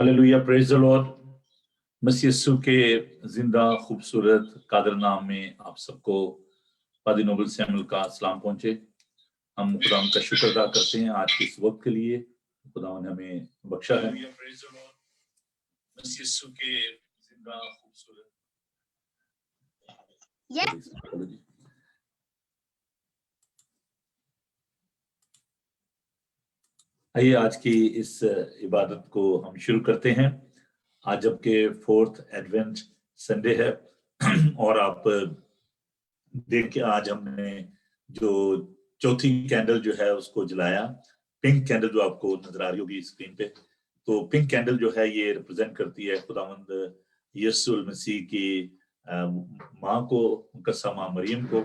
Hallelujah, praise the Lord. मसीह यीशु के जिंदा खूबसूरत कादर नाम में आप सबको पादी नोबल सैमुअल का सलाम पहुंचे। हम खुदा का शुक्र अदा करते हैं आज के इस वक्त के लिए खुदा ने हमें बख्शा है। मसीह यीशु के जिंदा खूबसूरत आइए आज की इस इबादत को हम शुरू करते हैं। आज जबकि 4th एडवेंट संडे है और आप देख के आज हमने जो चौथी कैंडल जो है उसको जलाया। पिंक कैंडल जो आपको नजर आ रही होगी स्क्रीन पे, तो पिंक कैंडल जो है ये रिप्रेजेंट करती है खुदावंद यीशु मसीह की माँ को, मुकद्दसा माँ मरियम को,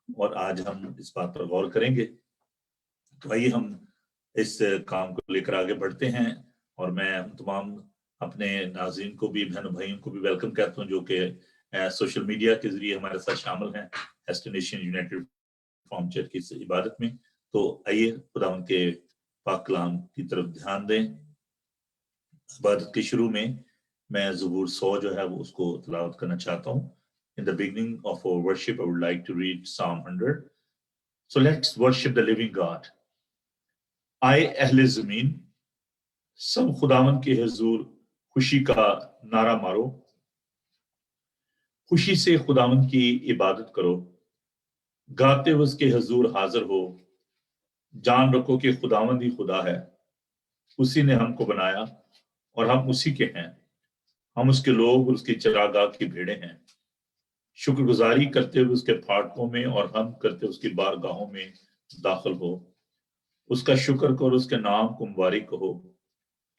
और आज हम इस बात पर गौर करेंगे। तो आइए हम इस काम को लेकर आगे बढ़ते हैं और मैं तमाम अपने नाज़रीन को भी, बहनों भाइयों को भी वेलकम कहता हूँ जो कि सोशल मीडिया के जरिए हमारे साथ शामिल हैं एस्टिनेशन यूनाइटेड रिफॉर्म्ड चर्च की इस इबादत में। तो आइए खुदावंद के पाक कलाम की तरफ ध्यान दें। इबादत के शुरू में मैं ज़बूर 100 जो है वो उसको तिलावत करना चाहता हूँ। In the beginning of our worship, I would like to read Psalm 100. So let's worship the living God. आए अहले ज़मीन, सब खुदावंद के हुजूर खुशी का नारा मारो। खुशी से खुदावंद की इबादत करो, गाते हुए उसके हुजूर हाजिर हो। जान रखो कि खुदावंद ही खुदा है, उसी ने हमको बनाया और हम उसी के हैं। हम उसके लोग और उसकी चरागाह की भेड़ें हैं। शुक्रगुजारी करते हुए उसके फाटकों में और हम करते उसकी बारगाहों में दाखिल हो। उसका शुक्र करो, उसके नाम को मुबारक कहो,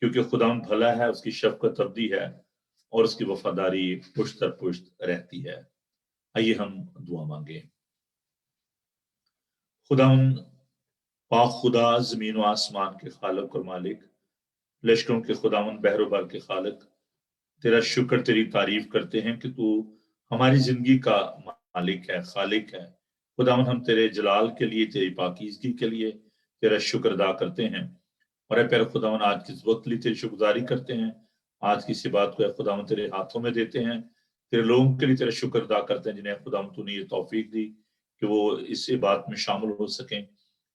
क्योंकि खुदावंद भला है, उसकी शफकत अब्दी है और उसकी वफादारी पुश्त दर पुश्त रहती है। आइए हम दुआ मांगे। खुदावंद पाक खुदा, जमीन व आसमान के खालिक और मालिक, लश्करों के खुदावंद, बहरोबार के खालिक, तेरा शुक्र, तेरी तारीफ करते हैं कि तू हमारी जिंदगी का मालिक है, खालिक है। खुदावंद हम तेरे जलाल के लिए, तेरी पाकीज़गी के लिए तेरा शुक्र अदा करते हैं और प्यारे खुदावंद आज किस वक्त लिए तेरी शुक्रगुजारी करते हैं। आज की इसी बात को खुदावंद तेरे हाथों में देते हैं। तेरे लोगों के लिए तेरा शुक्र अदा करते हैं जिन्हें खुदावंद तूने ये तौफीक दी कि वो इस बात में शामिल हो सकें।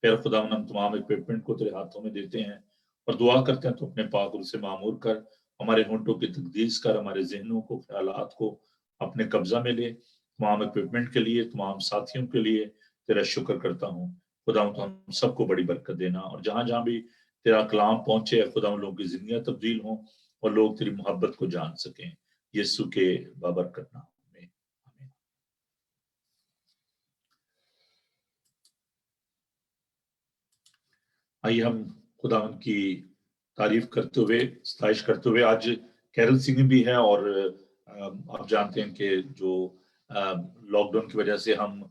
प्यारे खुदावंद हम तमाम इक्विपमेंट को तेरे हाथों में देते हैं और दुआ करते हैं तो अपने पाक रूह से मामूर कर, हमारे होंठों की तकदीस कर, हमारे जहनों को, ख्यालात को अपने कब्जा में ले। तमाम इक्विपमेंट के लिए, तमाम साथियों के लिए तेरा शुक्र करता हूँ। खुदावंद हम सबको बड़ी बरकत देना और जहां जहां भी तेरा कलाम पहुंचे, खुदावंद लोगों की जिंदगियां तब्दील हों और लोग तेरी मोहब्बत को जान सकें। यीशु के बाबरकत नाम में आमीन। आइए हम खुदावंद की तारीफ करते हुए, सताइश करते हुए, आज कैरल सिंगिंग भी है और आप जानते हैं कि जो लॉकडाउन की वजह से हम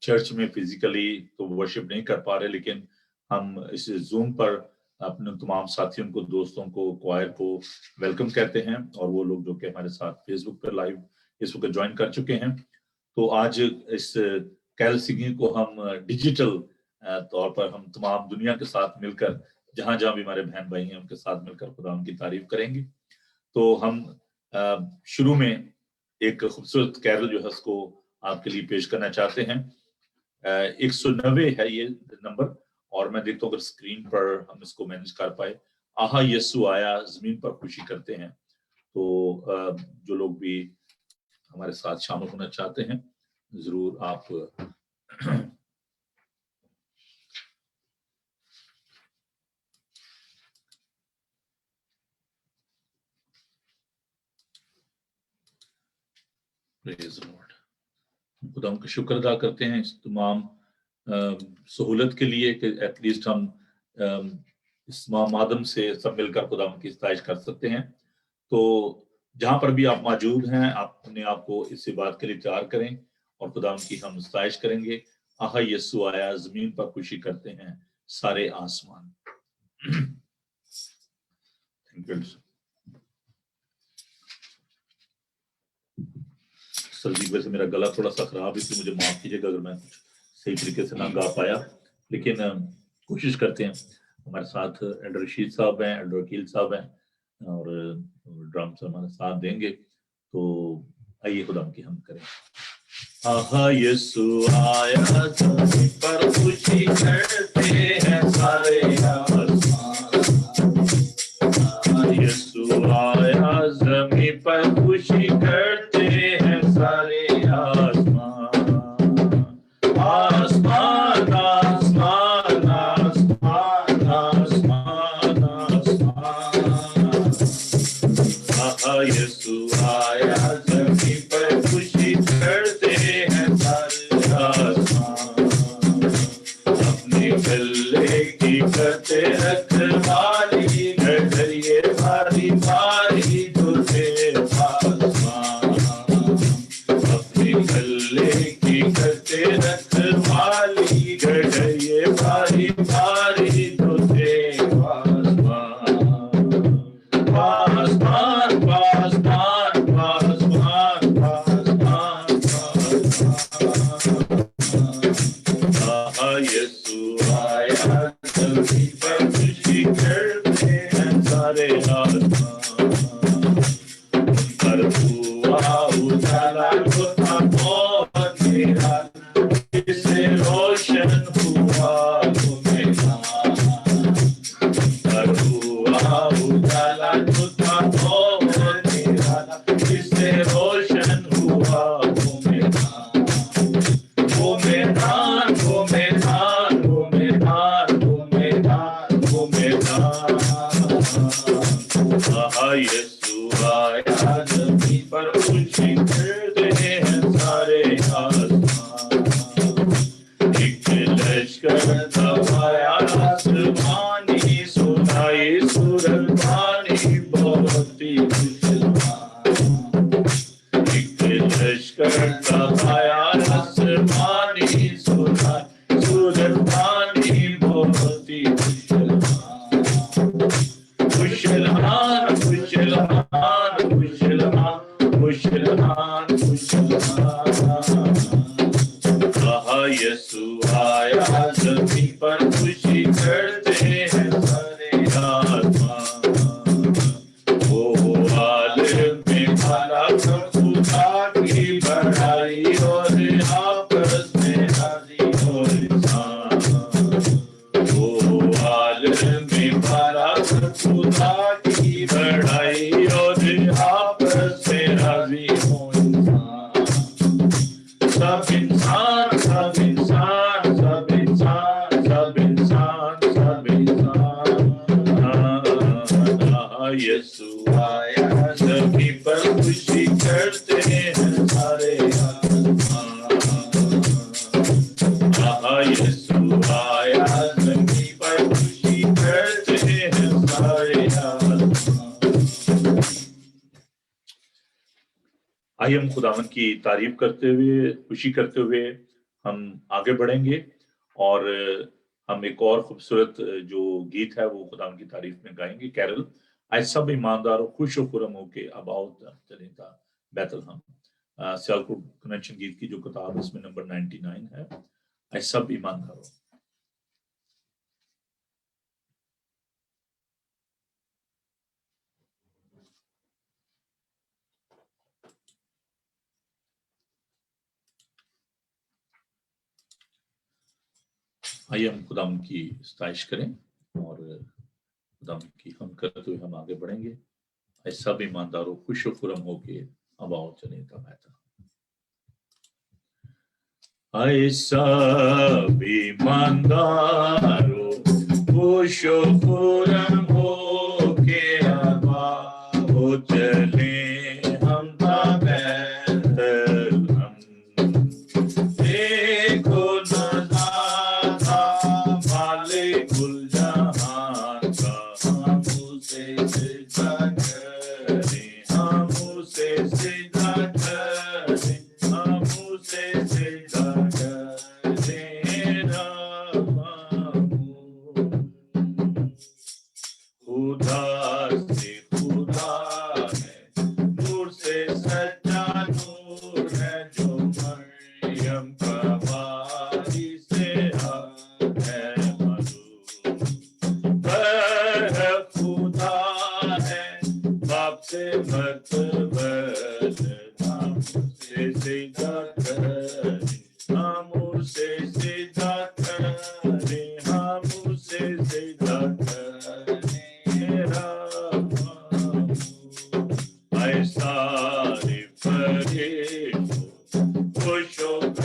चर्च में फिजिकली तो वर्शिप नहीं कर पा रहे, लेकिन हम इस जूम पर अपने तमाम साथियों को, दोस्तों को, क्वायर को वेलकम कहते हैं और वो लोग जो कि हमारे साथ फेसबुक पर लाइव इस वक्त ज्वाइन कर चुके हैं। तो आज इस कैरल सिंगिंग को हम डिजिटल तौर पर हम तमाम दुनिया के साथ मिलकर, जहां जहां भी हमारे बहन भाई हैं उनके साथ मिलकर खुदा उनकी तारीफ करेंगे। तो हम शुरू में एक खूबसूरत कैरल जो है उसको आपके लिए पेश करना चाहते हैं। 190 है ये नंबर और मैं देखता हूँ अगर स्क्रीन पर हम इसको मैनेज कर पाए। आहा यीशु आया, जमीन पर खुशी करते हैं। तो जो लोग भी हमारे साथ शामिल होना चाहते हैं जरूर आप खुदा उनका शुक्र अदा करते हैं इस तमाम सहूलत के लिए कि एटलीस्ट हम इस माध्यम से सब मिलकर खुदा उनकी सताइश कर सकते हैं। तो जहां पर भी आप मौजूद हैं, आप अपने आप को इस बात के लिए तैयार करें और खुदा उनकी हम सताइश करेंगे। आहा यीशु आया, जमीन पर खुशी करते हैं सारे आसमान। Thank you. सर्दी की वजह से मेरा गला थोड़ा सा खराब है, इसलिए मुझे माफ कीजिएगा अगर मैं सही तरीके से ना गा पाया, लेकिन कोशिश करते हैं। हमारे साथ एल्डर रशीद साहब हैं, एल्डर वकील साहब हैं, اور ڈرمس ہمارے ساتھ دیں گے. تو آئیے خدا کی ہم کریں. آہا یسوع آیا زمین پر خوشی کرتے ہیں سارے آسمان. آہا یسوع آیا زمین پر خوشی کرتے ہیں سارے آسمان. آسمان آسمان آسمان آسمان آسمان. آہا یسوع آیا زمین پر خوشی کرتے ہیں سارے آسمان. اپنے گلے کی کرتے رکھوالی گھڑیے بھاری بھاری دھوتے آسمان. اپنے گلے کی کرتے رکھوالی گھڑیے بھاری بھاری دھوتے آسمان. آسمان آسمان آسمان آسمان آسمان. آہا یسوع آیا زمین پر خوشی کرتے ہیں سارے آسمان. پر ہوا اجالا جو تھا بہت نرالا جس سے روشن ہوا وہ میدان. پر ہوا اجالا جو تھا بہت نرالا جس سے روشن ہوا وہ میدان. وہ میدان وہ میدان وہ میدان وہ میدان وہ میدان. آہا یسوع آیا زمین پر خوشی کرتے ہیں سارے آسمان. ایک لشکر دبایا آسمانی سنائی سورج پانی بہت ہی خوشلمان. ایک لشکر دبایا آسمانی سنائی سورج پانی بہت ہی خوشلمان. خوشلمان خوشلمان خوشلمان خوشلمان خوشلمان. آہا یسوع آیا زمین پر خوشی کرتے ہیں سارے آسمان. وہ عالم میں بھلا خدا کی بڑائی اور آپس میں راضی اور انسان. وہ عالم میں بھلا خدا کی بڑائی اور آپس میں راضی ہو انسان. سب انسان سب انسان سب انسان سب انسان سب انسان. آہا یسوع آیا زمین پر خوشی کرتے ہیں سارے آسمان. آہا یسوع آیا زمین پر خوشی کرتے ہیں سارے آسمان. آئیے ہم خداوند کی تعریف کرتے ہوئے خوشی کرتے ہوئے ہم آگے بڑھیں گے اور ہم ایک اور خوبصورت جو گیت ہے وہ خداوند کی تعریف میں گائیں گے. کیرل آج سب ایمانداروں خوش و خرم ہو کے اباؤ چلیں تھا بیت الہم. سیالکوٹ کنونشن گیت کی جو کتاب اس میں نمبر 99 ہے. آج سب ایمانداروں. آئیے ہم خداوند کی ستائش کریں اور خداوند کی ہم کرتے ہوئے ہم آگے بڑھیں گے. اے سب ایمانداروں خوش و خرم ہو کے اب آؤ چلیں تا بہتا. اے سب ایمانداروں خوش و خرم ہو کے اب آؤ چلیں ہم تا بیت الہم. دیکھو نظارہ مالک الجہان کا ہم اسے سجدہ کریں ہم اسے سجدہ کریں ہم اسے سجدہ کریں. خدا سے خدا ہے نور سے سچا نور ہے جو مریم کا وارث ہے معلوم. خدا ہے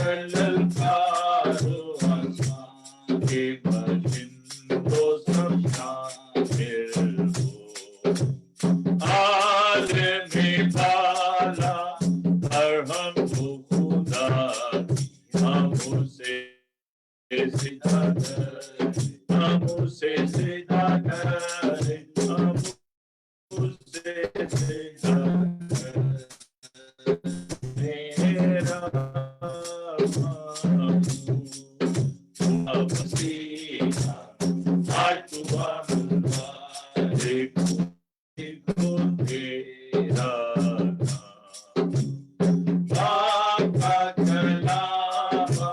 ललकारो आसमां के बशिंदो सब शामिल हो आलमे पाला हर हमको खुदा हमसे सिद्धा करे हमसे सिद्धा करे हमसे सिद्धा करे मेरा मसीहा आज तू आमला देखो तेरा बाका कलामा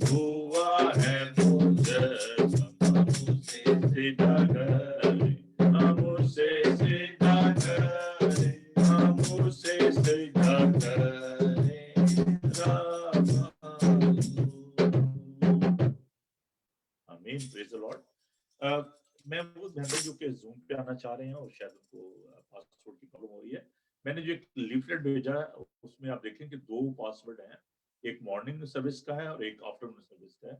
हुआ है मुजस्समा मुझसे सिद्धा करे मुझसे सिद्धा करे मुझसे सिद्धा करे आमीन प्रेज द लॉर्ड। मैं वो बहन जो कि जूम पे आना चाह रहे हैं और शायद उनको पासवर्ड की प्रॉब्लम हो रही है, मैंने जो एक लीफलेट भेजा है उसमें आप देखें कि 2 पासवर्ड हैं, एक मॉर्निंग सर्विस का है और एक आफ्टरनून सर्विस का है।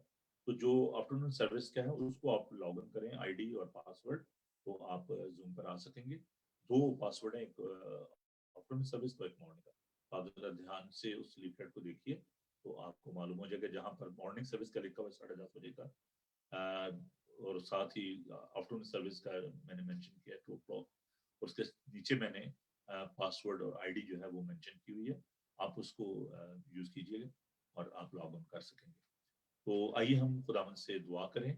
तो जो आफ्टरनून सर्विस का है उसको आप लॉग इन करें आईडी और पासवर्ड, तो आप जूम पर आ सकेंगे। 2 पासवर्ड है, एक आफ्टरनून सर्विस तो एक मॉर्निंग का। तो आप जरा ध्यान से उस लीफलेट को देखिए तो आपको मालूम हो जाएगा, जहां पर मॉर्निंग सर्विस का लिखा हुआ है 10:30 बजे का और साथ ही आफ्टरनून सर्विस का मैंने मेंशन किया 2 o'clock, उसके नीचे मैंने पासवर्ड और आईडी जो है वो मेंशन की हुई है, आप उसको यूज कीजिएगा और आप लॉग इन कर सकेंगे। तो आइए हम खुदावन से दुआ करें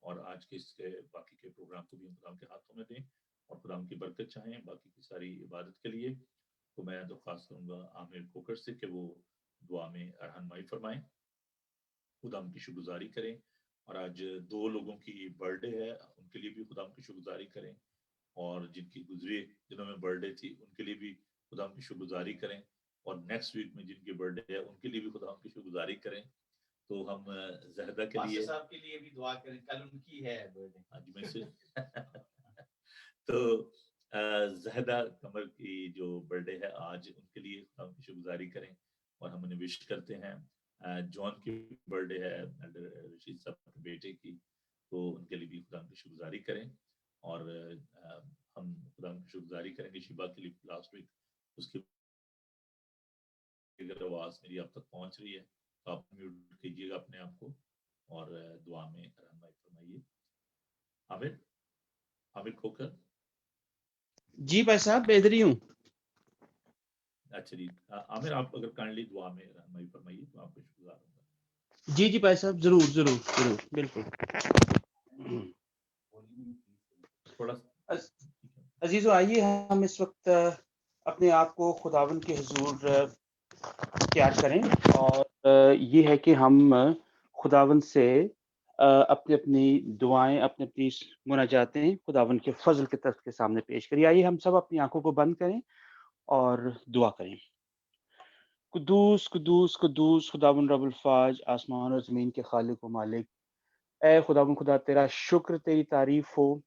और आज के इसके बाकी के प्रोग्राम को भी हम खुदावन के हाथों में दें और खुदावन की बरकत चाहें बाकी की सारी इबादत के लिए। तो मैं दरख्वास्त करूंगा आमिर खोकर से कि वो दुआ में रहनुमाई फरमाएं, खुदावन की शुक्रगुजारी करें। और आज 2 लोगों की बर्थडे है, उनके लिए भी खुदावन की शुक्रगुजारी करें, और जिनकी गुजरी दिनों में बर्थडे थी उनके लिए भी खुदावन की शुक्रगुजारी करें, और नेक्स्ट वीक में जिनकी बर्थडे है उनके लिए भी खुदावन की शुक्रगुजारी करें। तो हम जहदा के लिए साहब के लिए भी दुआ करें, कल उनकी है बर्थडे। आज में से तो जहदा कमर की जो बर्थडे है आज, उनके लिए खुदावन की शुक्रगुजारी करें और हम उन्हें विश करते हैं। जॉन की बर्थडे है रशीद साहब के बेटे की, तो उनके लिए भी खुदा की शुक्रगुजारी करें। और हम खुदा की शुक्रगुजारी करेंगे शिबा के लिए, लास्ट वीक उसकी अगर आवाज मेरी आप तक पहुंच रही है तो आप म्यूट कीजिएगा अपने आप को और दुआ में रहनुमाई फरमाइए। आमिर आमिर खोकर। जी भाई साहब बेहद रही हूँ। अच्छा जी आमिर, आप अगर काइंडली दुआ में रहनुमाई फरमाइए तो आपको शुक्रगुजार होगा। जी जी भाई साहब, जरूर जरूर जरूर, बिल्कुल। थोड़ा अजीजों, आइए हम इस वक्त अपने आप को खुदावन के हुजूर तैयार करें, और ये है कि हम खुदावन से अपनी अपनी दुआएं, अपनी अपनी मुनाजातें खुदावन के फजल के तख्त के सामने पेश करिए। आइए हम सब अपनी आंखों को बंद करें और दुआ करें। कुदूस कुदूस कुदूस खुदावन रब्बुल फाज, आसमान और ज़मीन के खालिक व मालिक, ए खुदावन खुदा, तेरा शुक्र, तेरी तारीफ हो।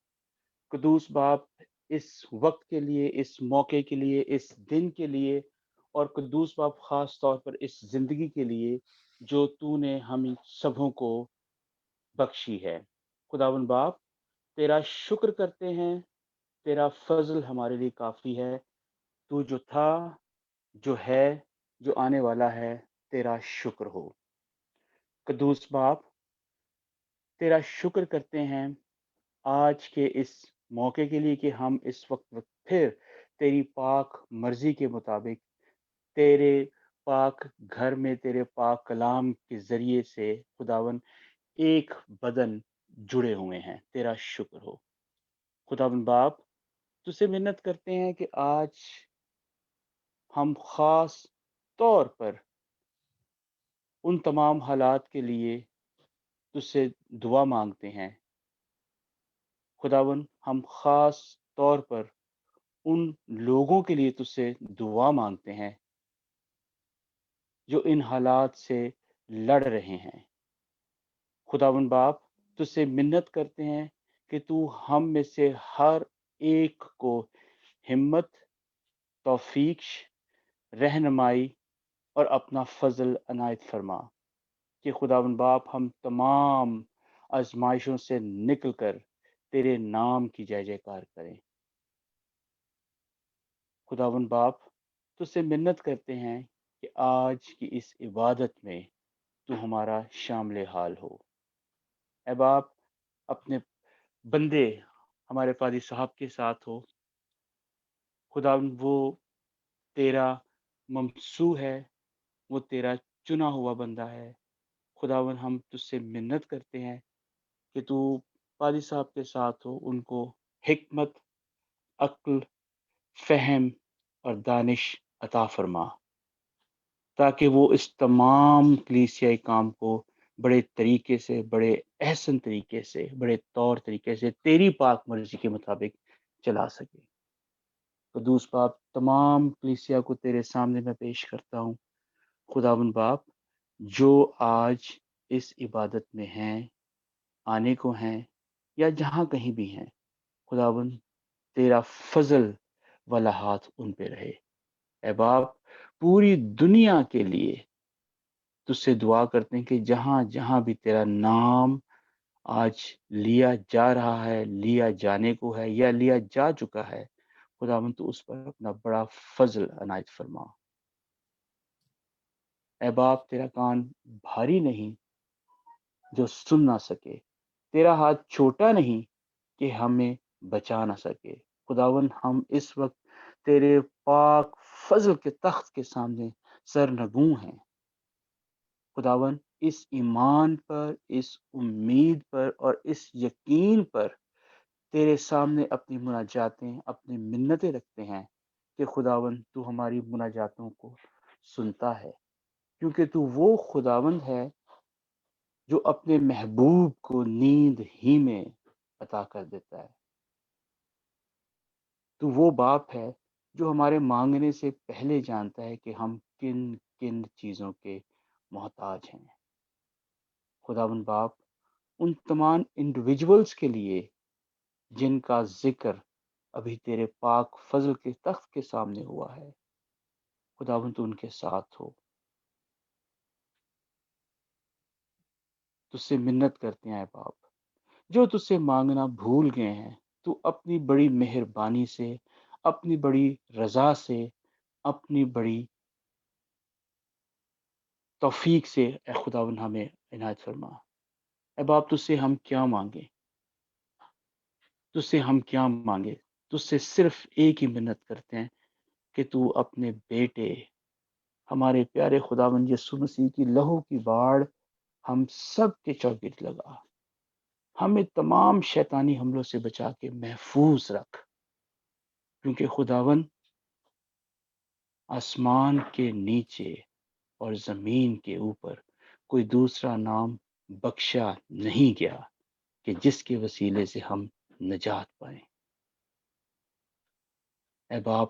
कुदूस बाप, इस वक्त के लिए, इस मौके के लिए, इस दिन के लिए, और कुदूस बाप ख़ास तौर पर इस ज़िंदगी के लिए जो तूने हम सबों को बख्शी है। खुदावन बाप, तेरा शुक्र करते हैं, तेरा फजल हमारे लिए काफ़ी है। तू जो था, जो है, जो आने वाला है, तेरा शुक्र हो। कुदूस बाप, तेरा शुक्र करते हैं आज के इस मौके के लिए कि हम इस वक्त फिर तेरी पाक मर्जी के मुताबिक तेरे पाक घर में तेरे पाक कलाम के ज़रिए से खुदावन एक बदन जुड़े हुए हैं। तेरा शुक्र हो। खुदावन बाप, तुझसे मिन्नत करते हैं कि आज हम ख़ास तौर पर उन तमाम हालात के लिए तुझसे दुआ मांगते हैं। खुदावन, हम ख़ास तौर पर उन लोगों के लिए तुझसे दुआ मांगते हैं जो इन हालात से लड़ रहे हैं। खुदावन बाप, तुझसे मिन्नत करते हैं कि तू हम में से हर एक को हिम्मत, तौफीक, रहनुमाई और अपना फजल अनायत फरमा। کہ خداوند باپ ہم تمام آزمائشوں سے نکل کر تیرے نام کی جے جے کار کریں۔ خداوند باپ تجھ سے منت کرتے ہیں کہ آج کی اس عبادت میں تو ہمارا شامل حال ہو۔ اے باپ اپنے بندے ہمارے فادی صاحب کے ساتھ ہو۔ خداوند وہ تیرا ممسو ہے، وہ تیرا چنا ہوا بندہ ہے۔ خداوند ہم تجھ سے منت کرتے ہیں کہ تو پادری صاحب کے ساتھ ہو، ان کو حکمت، عقل، فہم اور دانش عطا فرما، تاکہ وہ اس تمام کلیسیائی کام کو بڑے طریقے سے، بڑے احسن طریقے سے، بڑے طور طریقے سے تیری پاک مرضی کے مطابق چلا سکے۔ قدوس باپ تمام کلیسیا کو تیرے سامنے میں پیش کرتا ہوں۔ خداوند باپ جو آج اس عبادت میں ہیں، آنے کو ہیں یا جہاں کہیں بھی ہیں، خداوند تیرا فضل والا ہاتھ ان پہ رہے۔ اے باپ پوری دنیا کے لیے تجھ سے دعا کرتے ہیں کہ جہاں جہاں بھی تیرا نام آج لیا جا رہا ہے، لیا جانے کو ہے یا لیا جا چکا ہے، خداوند تو اس پر اپنا بڑا فضل عنایت فرما۔ اے باپ تیرا کان بھاری نہیں جو سن نہ سکے، تیرا ہاتھ چھوٹا نہیں کہ ہمیں بچا نہ سکے۔ خداوند ہم اس وقت تیرے پاک فضل کے تخت کے سامنے سرنگوں ہیں۔ خداوند اس ایمان پر، اس امید پر اور اس یقین پر تیرے سامنے اپنی مناجاتیں، اپنی منتیں رکھتے ہیں کہ خداوند تو ہماری مناجاتوں کو سنتا ہے، کیونکہ تو وہ خداوند ہے جو اپنے محبوب کو نیند ہی میں عطا کر دیتا ہے۔ تو وہ باپ ہے جو ہمارے مانگنے سے پہلے جانتا ہے کہ ہم کن کن چیزوں کے محتاج ہیں۔ خداوند باپ ان تمام انڈیویجولز کے لیے جن کا ذکر ابھی تیرے پاک فضل کے تخت کے سامنے ہوا ہے، خداوند تو ان کے ساتھ ہو۔ تجھ سے منت کرتے ہیں اے باپ، جو تجھ سے مانگنا بھول گئے ہیں، تو اپنی بڑی مہربانی سے، اپنی بڑی رضا سے، اپنی بڑی توفیق سے اے خداوند ہمیں عنایت فرما۔ اے باپ تجھ سے ہم کیا مانگیں، تجھ سے ہم کیا مانگے، تجھ سے صرف ایک ہی منت کرتے ہیں کہ تو اپنے بیٹے ہمارے پیارے خداوند یسوع مسیح کی لہو کی باڑ ہم سب کے چوگرد لگا، ہمیں تمام شیطانی حملوں سے بچا کے محفوظ رکھ، کیونکہ خداوند آسمان کے نیچے اور زمین کے اوپر کوئی دوسرا نام بخشا نہیں گیا کہ جس کے وسیلے سے ہم نجات پائیں۔ اے باپ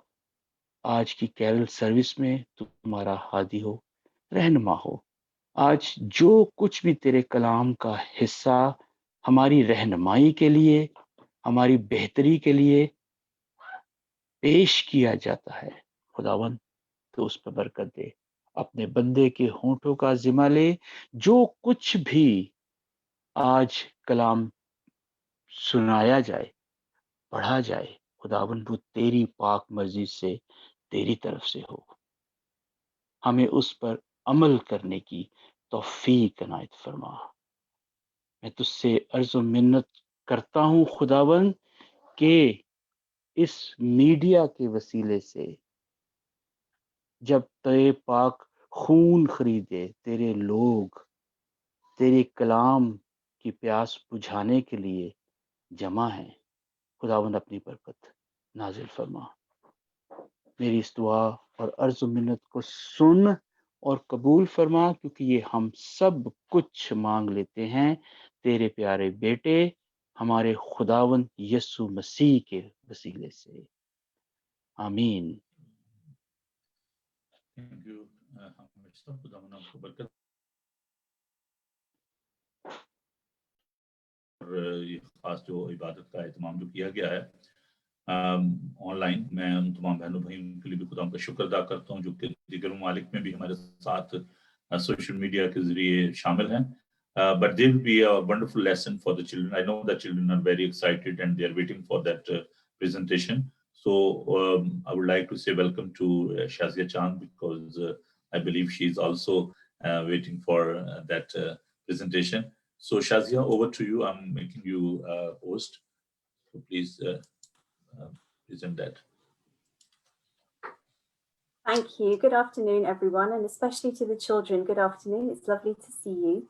آج کی کیرل سروس میں تمہارا ہادی ہو، رہنما ہو۔ آج جو کچھ بھی تیرے کلام کا حصہ ہماری رہنمائی کے لیے، ہماری بہتری کے لیے پیش کیا جاتا ہے، خداوند تو اس پر برکت دے۔ اپنے بندے کے ہونٹوں کا ذمہ لے، جو کچھ بھی آج کلام سنایا جائے، پڑھا جائے، خداوند وہ تیری پاک مرضی سے، تیری طرف سے ہو۔ ہمیں اس پر عمل کرنے کی توفیق عنایت فرما۔ میں تجھ سے عرض و منت کرتا ہوں خداوند کہ اس میڈیا کے وسیلے سے جب تیرے پاک خون خریدے تیرے لوگ تیرے کلام کی پیاس بجھانے کے لیے جمع ہیں، خداوند اپنی برکت نازل فرما۔ میری اس دعا اور عرض و منت کو سن اور قبول فرما، کیونکہ یہ ہم سب کچھ مانگ لیتے ہیں تیرے پیارے بیٹے ہمارے خداوند یسوع مسیح کے وسیلے سے، آمین۔ Thank you. خداوند آپ کو برکت اور یہ خاص جو عبادت کا اہتمام جو کیا گیا ہے آن لائن، میں ان تمام بہنوں بھائیوں کے لیے بھی خدا کا شکر ادا کرتا ہوں جو کہ دیگر ممالک میں بھی ہمارے ساتھ social media के जरिए शामिल हैं. But there will be a wonderful lesson for the children. I know the children are very excited and they are waiting for that presentation. So I would like to say welcome to Shazia Chand, because I believe she is also waiting for that presentation. So Shazia, over to you. I'm making you host. So please present that. Thank you. Good afternoon, everyone, and especially to the children. Good afternoon. It's lovely to see you.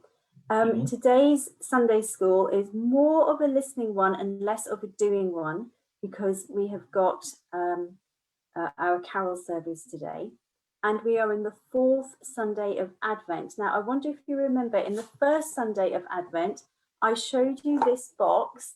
Today's Sunday school is more of a listening one and less of a doing one, because we have got our carol service today, and we are in the 4th Sunday of Advent. Now, I wonder if you remember, in the first Sunday of Advent, I showed you this box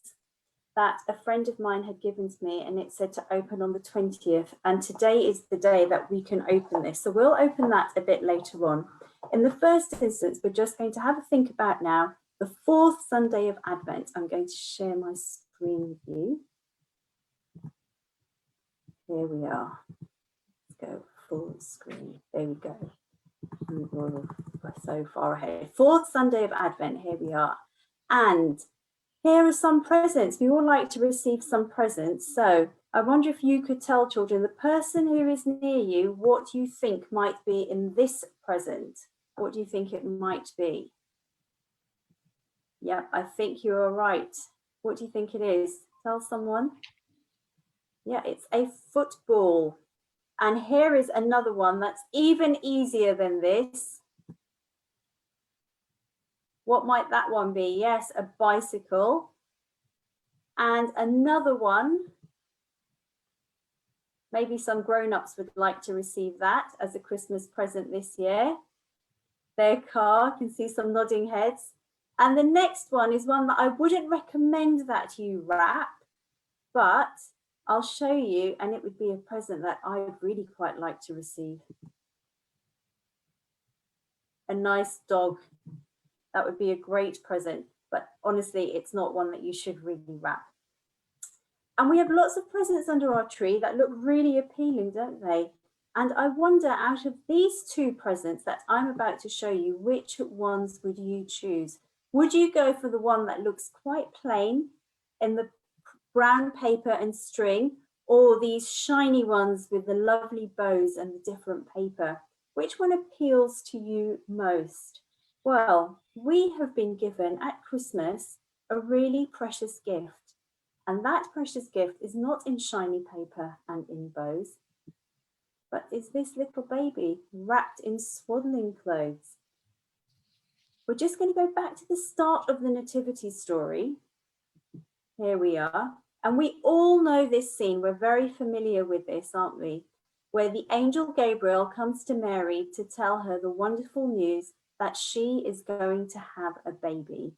that a friend of mine had given to me, and it said to open on the 20th, and today is the day that we can open this. So we'll open that a bit later on. In the first instance, we're just going to have a think about now the 4th Sunday of Advent. I'm going to share my screen with you. Here we are. Let's go full screen. There we go. We're so far ahead. 4th Sunday of Advent, here we are. And here are some presents. We all like to receive some presents. So I wonder if you could tell children, the person who is near you, what you think might be in this present. What do you think it might be? Yeah, I think you're right. What do you think it is? Tell someone. Yeah, it's a football. And here is another one that's even easier than this. What might that one be? Yes, a bicycle. And another one, maybe some grown-ups would like to receive that as a Christmas present this year. Their car, can see some nodding heads. And the next one is one that I wouldn't recommend that you wrap, but I'll show you, and it would be a present that I would really quite like to receive. A nice dog. That would be a great present, but honestly, it's not one that you should really wrap. And we have lots of presents under our tree that look really appealing, don't they? And I wonder, out of these 2 presents that I'm about to show you, which ones would you choose? Would you go for the one that looks quite plain in the brown paper and string, or these shiny ones with the lovely bows and the different paper? Which one appeals to you most? Well, we have been given at Christmas a really precious gift. And that precious gift is not in shiny paper and in bows, but is this little baby wrapped in swaddling clothes. We're just going to go back to the start of the nativity story. Here we are. And we all know this scene. We're very familiar with this, aren't we? Where the angel Gabriel comes to Mary to tell her the wonderful news that she is going to have a baby.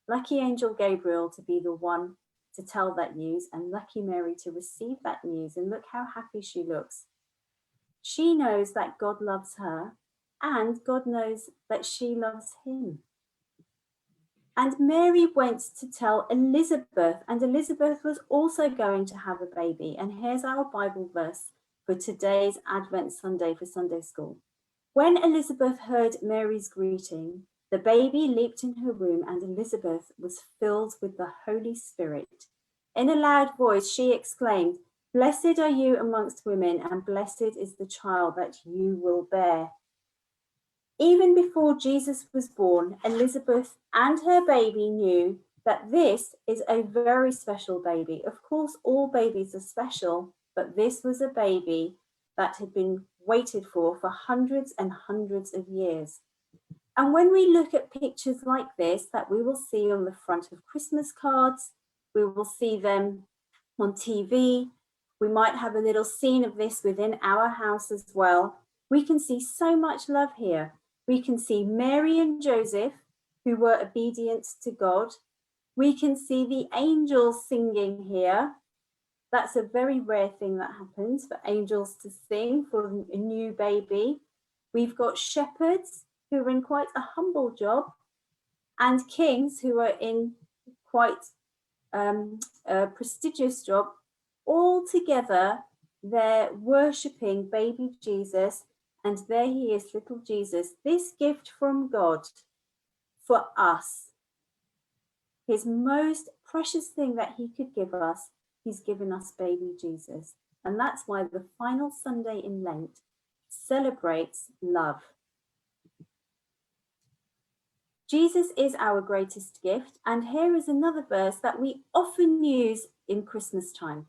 Lucky angel Gabriel to be the one to tell that news, and lucky Mary to receive that news. And look how happy she looks. She knows that God loves her, and God knows that she loves him. And Mary went to tell Elizabeth, and Elizabeth was also going to have a baby. And here's our Bible verse for today's Advent Sunday for Sunday school. When Elizabeth heard Mary's greeting, the baby leaped in her womb, and Elizabeth was filled with the Holy Spirit. In a loud voice, she exclaimed, "Blessed are you amongst women, and blessed is the child that you will bear." Even before Jesus was born, Elizabeth and her baby knew that this is a very special baby. Of course, all babies are special, but this was a baby that had been waited for hundreds and hundreds of years. And when we look at pictures like this that we will see on the front of Christmas cards, we will see them on TV, we might have a little scene of this within our house as well. We can see so much love here. We can see Mary and Joseph, who were obedient to God. We can see the angels singing here. That's a very rare thing that happens, for angels to sing for a new baby. We've got shepherds who are in quite a humble job, and kings who are in quite a prestigious job. All together, they're worshipping baby Jesus, And there he is, little Jesus, this gift from God for us. His most precious thing that he could give us, he's given us baby Jesus. And that's why the final Sunday in Lent celebrates love. Jesus is our greatest gift. And here is another verse that we often use in Christmas time.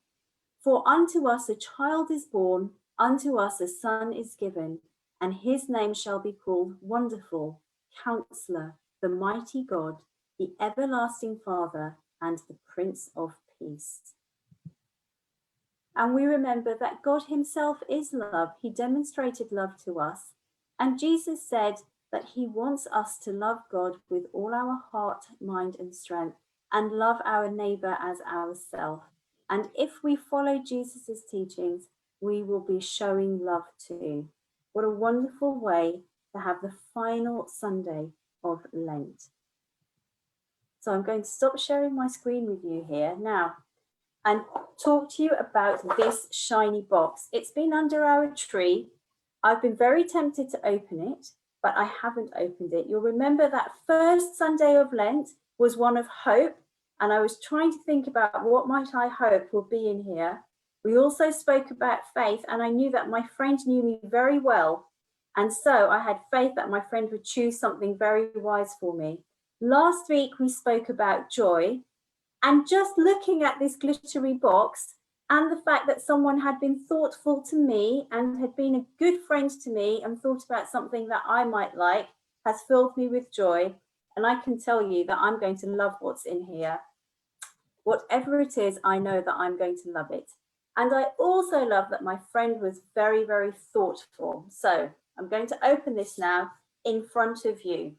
For unto us a child is born, unto us a son is given, and his name shall be called Wonderful, Counselor, the Mighty God, the Everlasting Father, and the Prince of Peace. And we remember that God himself is love. He demonstrated love to us. And Jesus said that he wants us to love God with all our heart, mind, and strength, and love our neighbor as ourselves. And if we follow Jesus's teachings, we will be showing love too. What a wonderful way to have the final Sunday of Lent. So I'm going to stop sharing my screen with you here now and talk to you about this shiny box. It's been under our tree. I've been very tempted to open it, but I haven't opened it. You'll remember that first Sunday of Lent was one of hope, and I was trying to think about what might I hope will be in here. We also spoke about faith, and I knew that my friend knew me very well. And so I had faith that my friend would choose something very wise for me. Last week, we spoke about joy, and just looking at this glittery box and the fact that someone had been thoughtful to me and had been a good friend to me and thought about something that I might like has filled me with joy. And I can tell you that I'm going to love what's in here. Whatever it is, I know that I'm going to love it. And I also love that my friend was very, very thoughtful. So I'm going to open this now in front of you.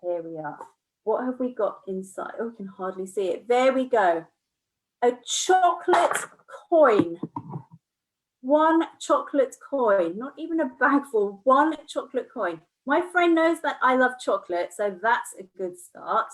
Here we are. What have we got inside? Oh, I can hardly see it. There we go. A chocolate coin. One chocolate coin, not even a bag full, one chocolate coin. My friend knows that I love chocolate, so that's a good start.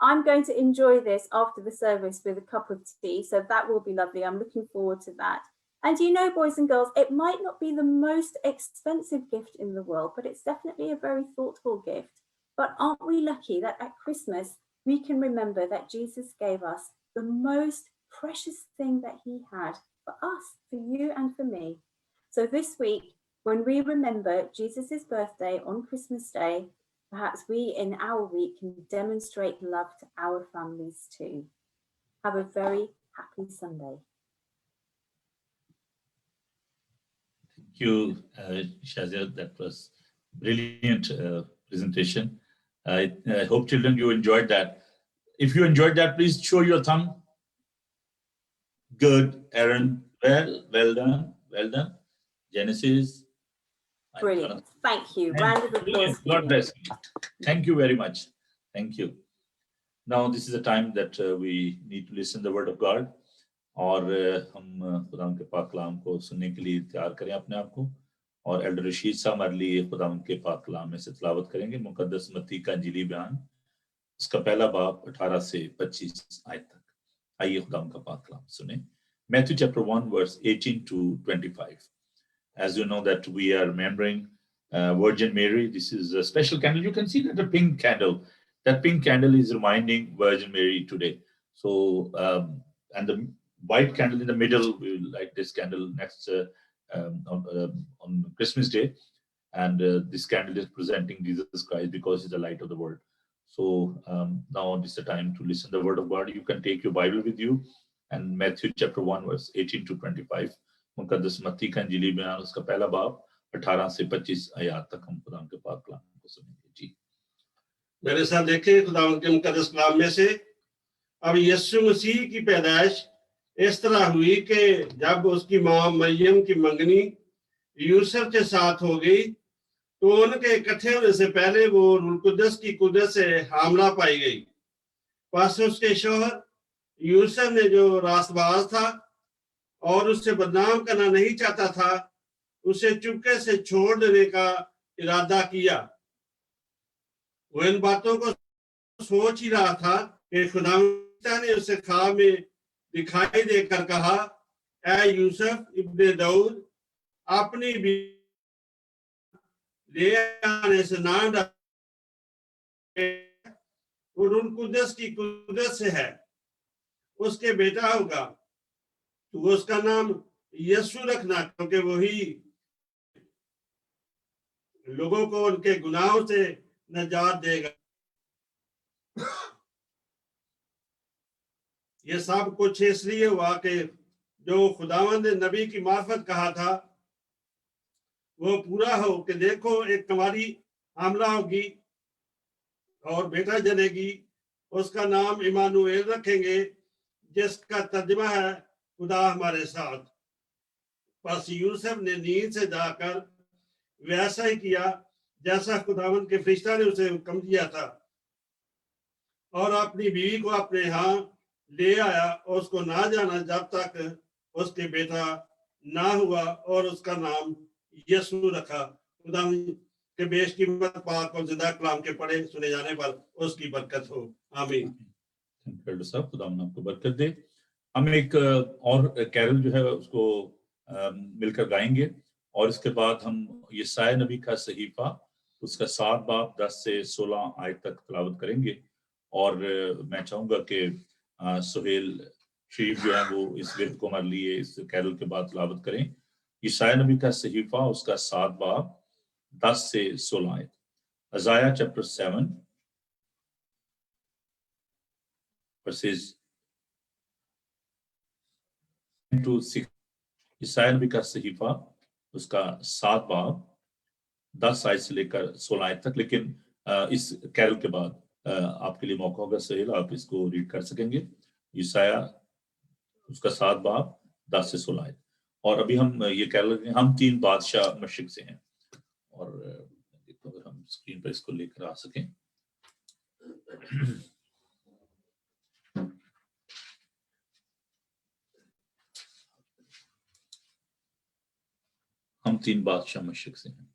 I'm going to enjoy this after the service with a cup of tea, so that will be lovely. I'm looking forward to that. And you know, boys and girls, it might not be the most expensive gift in the world, but it's definitely a very thoughtful gift. But aren't we lucky that at Christmas, we can remember that Jesus gave us the most precious thing that he had for us, for you and for me. So this week, when we remember Jesus's birthday on Christmas Day, perhaps we in our week can demonstrate love to our families too. Have a very happy Sunday. Thank you, Shazia. That was brilliant presentation. I hope, children, you enjoyed that. If you enjoyed that, please show your thumb. Good, Aaron. Well done. Well done. Genesis. Brilliant. Thank you. Round of applause. God bless you. Thank you very much. Thank you. Now, this is the time that we need to listen the word of God. और हम खुदावंद के पाक कलाम को सुनने के लिए तैयार करें अपने आप को. और एल्डर रशीद साहब हमारे लिए खुदावंद के पाक कलाम में से तिलावत करेंगे. मुकद्दस मत्ती का इंजीली बयान, उसका पहला बाब 18 से 25 आयत तक. आइए खुदावंद का पाक कलाम सुने. Matthew chapter 1 verse 18 to 25. As you know that we are remembering Virgin Mary. This is a special candle. You can see that the pink candle. That pink candle is reminding Virgin Mary today. So and the white candle in the middle, we will light this candle next on Christmas Day, and this candle is presenting Jesus Christ because he's the light of the world. So now is the time to listen to the word of God. You can take your Bible with you, and Matthew chapter 1 verse 18 to 25. मुकद्दस मत्ती का इंजीली बयान, उसका पहला बाब 18 से 25 आयत तक हम खुदा के पाक कलाम को सुनेंगे. जी मेरे साथ देखें खुदा के मुकद्दस कलाम में से. अब यीशु मसीह की पैदाइश इस तरह हुई कि जब उसकी मां मरियम की मंगनी यूसुफ के साथ हो गई तो उनके इकट्ठे होने से पहले वो रूह कुद्दस की कुदरत से हामला पाई गई. बस उसके शौहर यूसुफ ने जो रास्तबाज था और उससे बदनाम करना नहीं चाहता था, उसे चुपके से छोड़ देने का इरादा किया. वो इन बातों को सोच ही रहा था कि खुदा ने उसे ख्वाब में दिखाई देकर कहा, ऐ यूसुफ इब्ने दाऊद, अपनी ले आने से ना वो रूह कुदस की कुदरत से है, उसके बेटा होगा, तो उसका नाम यीशु रखना, क्योंकि वही लोगों को उनके गुनाहों से नजात देगा। ये सब कुछ इसलिए हुआ कि जो खुदावंद ने नबी की मार्फत कहा था वो पूरा हो कि देखो एक कुंवारी हामला होगी और बेटा जनेगी, उसका नाम इमानुएल रखेंगे, जिसका तर्जुमा है खुदा हमारे साथ। बस यूसुफ ने नींद से जाकर वैसा ही किया जैसा खुदावंद के फरिश्ता ने उसे हुक्म दिया था, और अपनी बीवी को अपने यहाँ ले आया, और उसको ना जाना जब तक उसके बेटा ना हुआ, और उसका नाम यीशु रखा। खुदा के बेशकीमत पाक और ज़िंदा कलाम के पढ़े सुने जाने पर उसकी बरकत हो, आमीन। डॉक्टर साहब, खुदा आपको बरकत दे। हम एक और कैरल जो है उसको मिलकर गाएंगे, और इसके बाद हम यशायाह नबी का सहीफा उसका 7 बाब 10 से 16 आयत तक तिलावत करेंगे। और मैं चाहूंगा कि सुहेल शरीफ जो है वो इस विरद को हमारे लिए इस कैरल के बाद तिलावत करें। यशायाह नबी का सहीफा उसका 7 बाब 10 से 16 आयत। Isaiah chapter 7 verses 2 6। यशायाह नबी का सहीफा उसका 7 बाब 10 आयत से लेकर 16 आयत तक। लेकिन इस कैरल के बाद आपके लिए मौका होगा सहेल, आप इसको रीड कर सकेंगे। यशायाह उसका 7 बाब 10 से 16 आयत। और अभी हम ये कैरल, हम 3 बादशाह मशरिक से हैं, और देखो अगर हम स्क्रीन पर इसको लेकर आ सकें। हम 3 बादशाह मशरिक से हैं।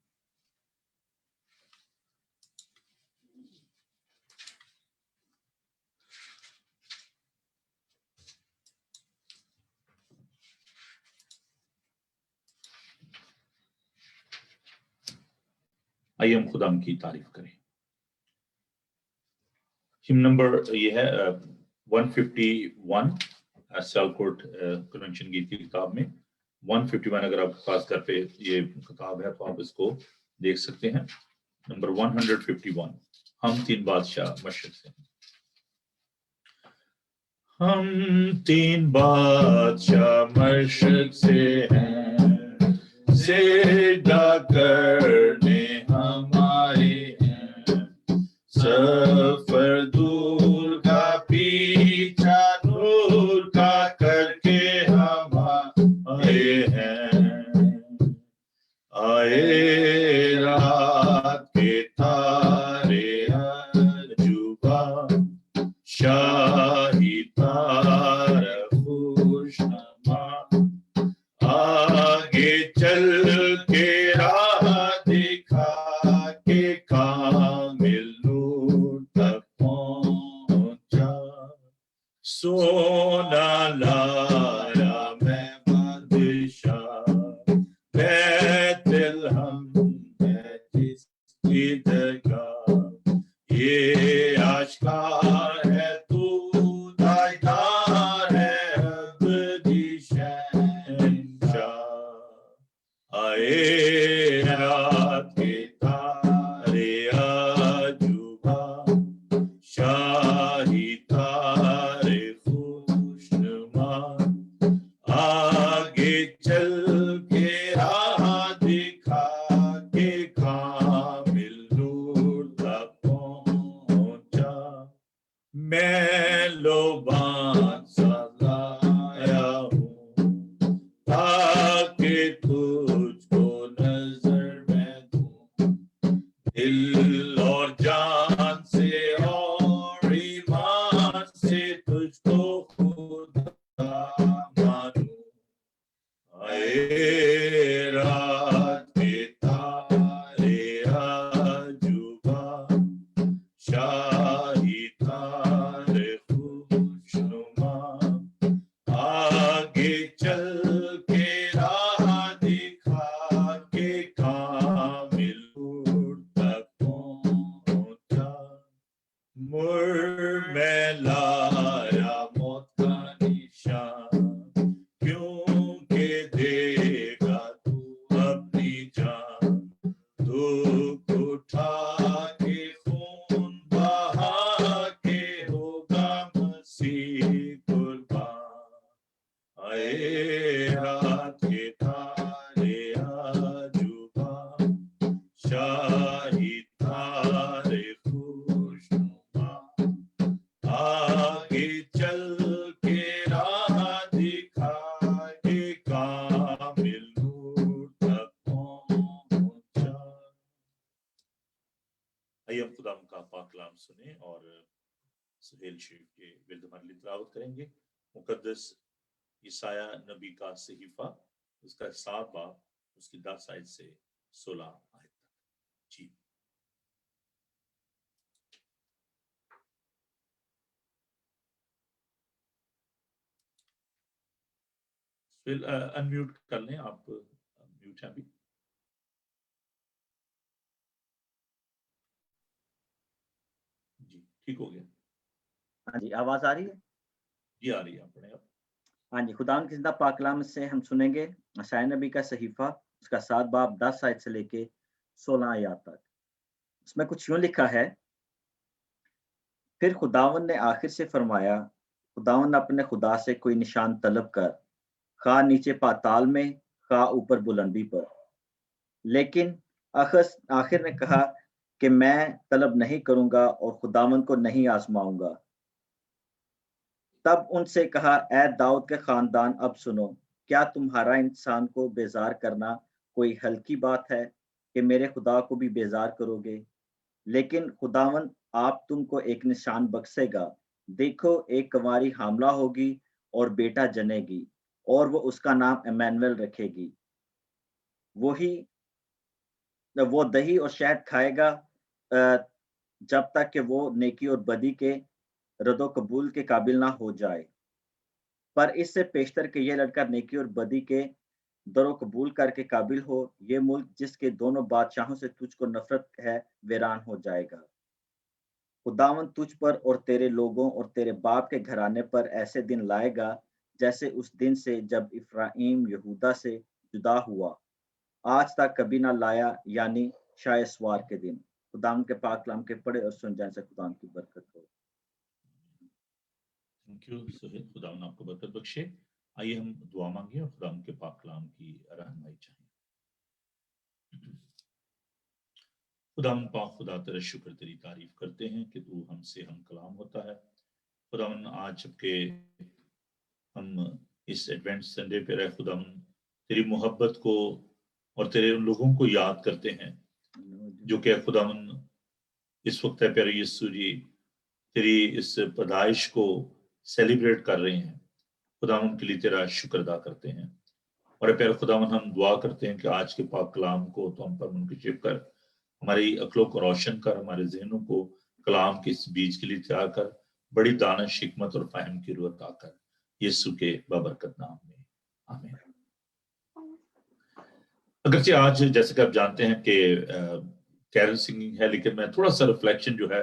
आइए हम खुदा की तारीफ करें। हिम नंबर ये है 151 सियालकोट कन्वेंशन गीत की किताब में 151। अगर आपके पास घर पे ये किताब है तो आप इसको देख सकते हैं। नंबर 151, हम 3 बादशाह मशरिक से हैं। हम 3 बादशाह मशरिक से हैं, सेजदा करने हमारे हैं, सफर दूर का पीछा नूर का करके हम आए हैं। आए रात के तारे अजूबा, शाही तारा खुशनमा, आगे चल के राह दिखा के कामिल नूर तक पहुंचा। सोना लाया मैं बादशाह, बैतलहम है जिसकी जगह, ये आशकार है तू ताजदार है अबदी शहंशाह। आए रात के तारे अजूबा, शाही तारे खुशनुमा, आगे चल के राह दिखा के कामिल नूर तक पहुंचा। मैं लोबान सजाया हूँ ताकि तुझको नजर में दूं, दिल और जान से और ईमान से तुझको खुदा मानूं। आए रात के तारे अजूबा, शाही तारे खुशनुमा, आगे चल के राह दिखा के कामिल मुड़ में लाया मौत का निशान, क्योंकि देगा तू अपनी जान, दुख उठा के खून बहा के होगा मसीह कुर्बान। आए हाथ के तारे आजुबा, शाही तारे खुशनुमा, आगे चल के राह दिखाए कामिल नूर तक पहुंचा। आइए हम खुदा का पाक कलाम सुने और सुहेल शरीफ के विरुद्ध हमारे लिए तिलावत करेंगे। मुकद्दस ईसाया नबी का सहीफा, उसका 7 बाब, उसकी 10 आयत से 16 आयत तक। जी फिर अनम्यूट कर लें आप, म्यूट हैं अभी। जी ठीक हो गया। हाँ जी, आवाज आ रही है? जी आ रही है, अपने आप। हाँ जी, खुदा के जिंदा पाक कलाम से हम सुनेंगे ईसाया नबी का सहीफा, उसका 7 बाब 10 आयत से लेके 16 आयत तक। उसमें कुछ यूं लिखा है, फिर खुदावन ने आखिर से फरमाया, खुदावन अपने खुदा से कोई निशान तलब कर, खा नीचे पाताल में, खा ऊपर बुलंदी पर। लेकिन आखिर ने कहा कि मैं तलब नहीं करूंगा और खुदावन को नहीं आजमाऊंगा। तब उनसे कहा, ऐ दाऊद के खानदान, अब सुनो, क्या तुम्हारा इंसान को बेजार करना कोई हल्की बात है कि मेरे खुदा को भी बेजार करोगे? लेकिन खुदावन आप तुमको एक निशान बख्शेगा। देखो, एक कुंवारी हामला होगी और बेटा जनेगी, और वो उसका नाम इम्मानुएल रखेगी। वो दही और शहद खाएगा जब तक कि वो नेकी और बदी के रदो कबूल के काबिल ना हो जाए। पर इससे पेशतर कि ये लड़का नेकी और बदी के दरो कबूल करके काबिल हो, ये मुल्क जिसके दोनों बादशाहों से तुझको नफरत है वीरान हो जाएगा। खुदावन तुझ पर और तेरे लोगों और तेरे बाप के घराने पर ऐसे दिन लाएगा जैसे उस दिन से जब इफ्राइम यहूदा से जुदा हुआ, आज तक कभी ना लाया, यानी शायद सवार के दिन। खुदाम के पाक कलाम के पढ़े और सुन जाने से खुदाम की बरकत हो। थैंक यू सुहेल, खुदा आपको बरकत बख्शे। आइए हम दुआ मांगे और खुदा के पाक कलाम की रहनुमाई चाहें। खुदा पाक खुदा तेरा शुक्र, तेरी तारीफ करते हैं कि तू हमसे हम कलाम होता है। खुदा आज के हम इस एडवेंट संडे पे रहे, खुदा तेरी मोहब्बत को और तेरे उन लोगों को याद करते हैं जो कि खुदा इस वक्त है प्यारे यीशु जी तेरी इस पैदाइश को सेलिब्रेट कर रहे हैं। खुदा उनके लिए तेरा शुक्र अदा करते हैं और प्यारे खुदा हम दुआ करते हैं कि आज के पाक कलाम को तो हम पर मुनकशिफ कर, हमारी अक्लों को रोशन कर, हमारे जहनों को कलाम के इस बीज के लिए तैयार कर, बड़ी दानिश, हिकमत और फहम की रूह अता कर, यीशु के बाबरकत नाम में, आमीन। अगरचे आज जैसे कि आप जानते हैं कि कैरल सिंगिंग है, लेकिन मैं थोड़ा सा रिफ्लेक्शन जो है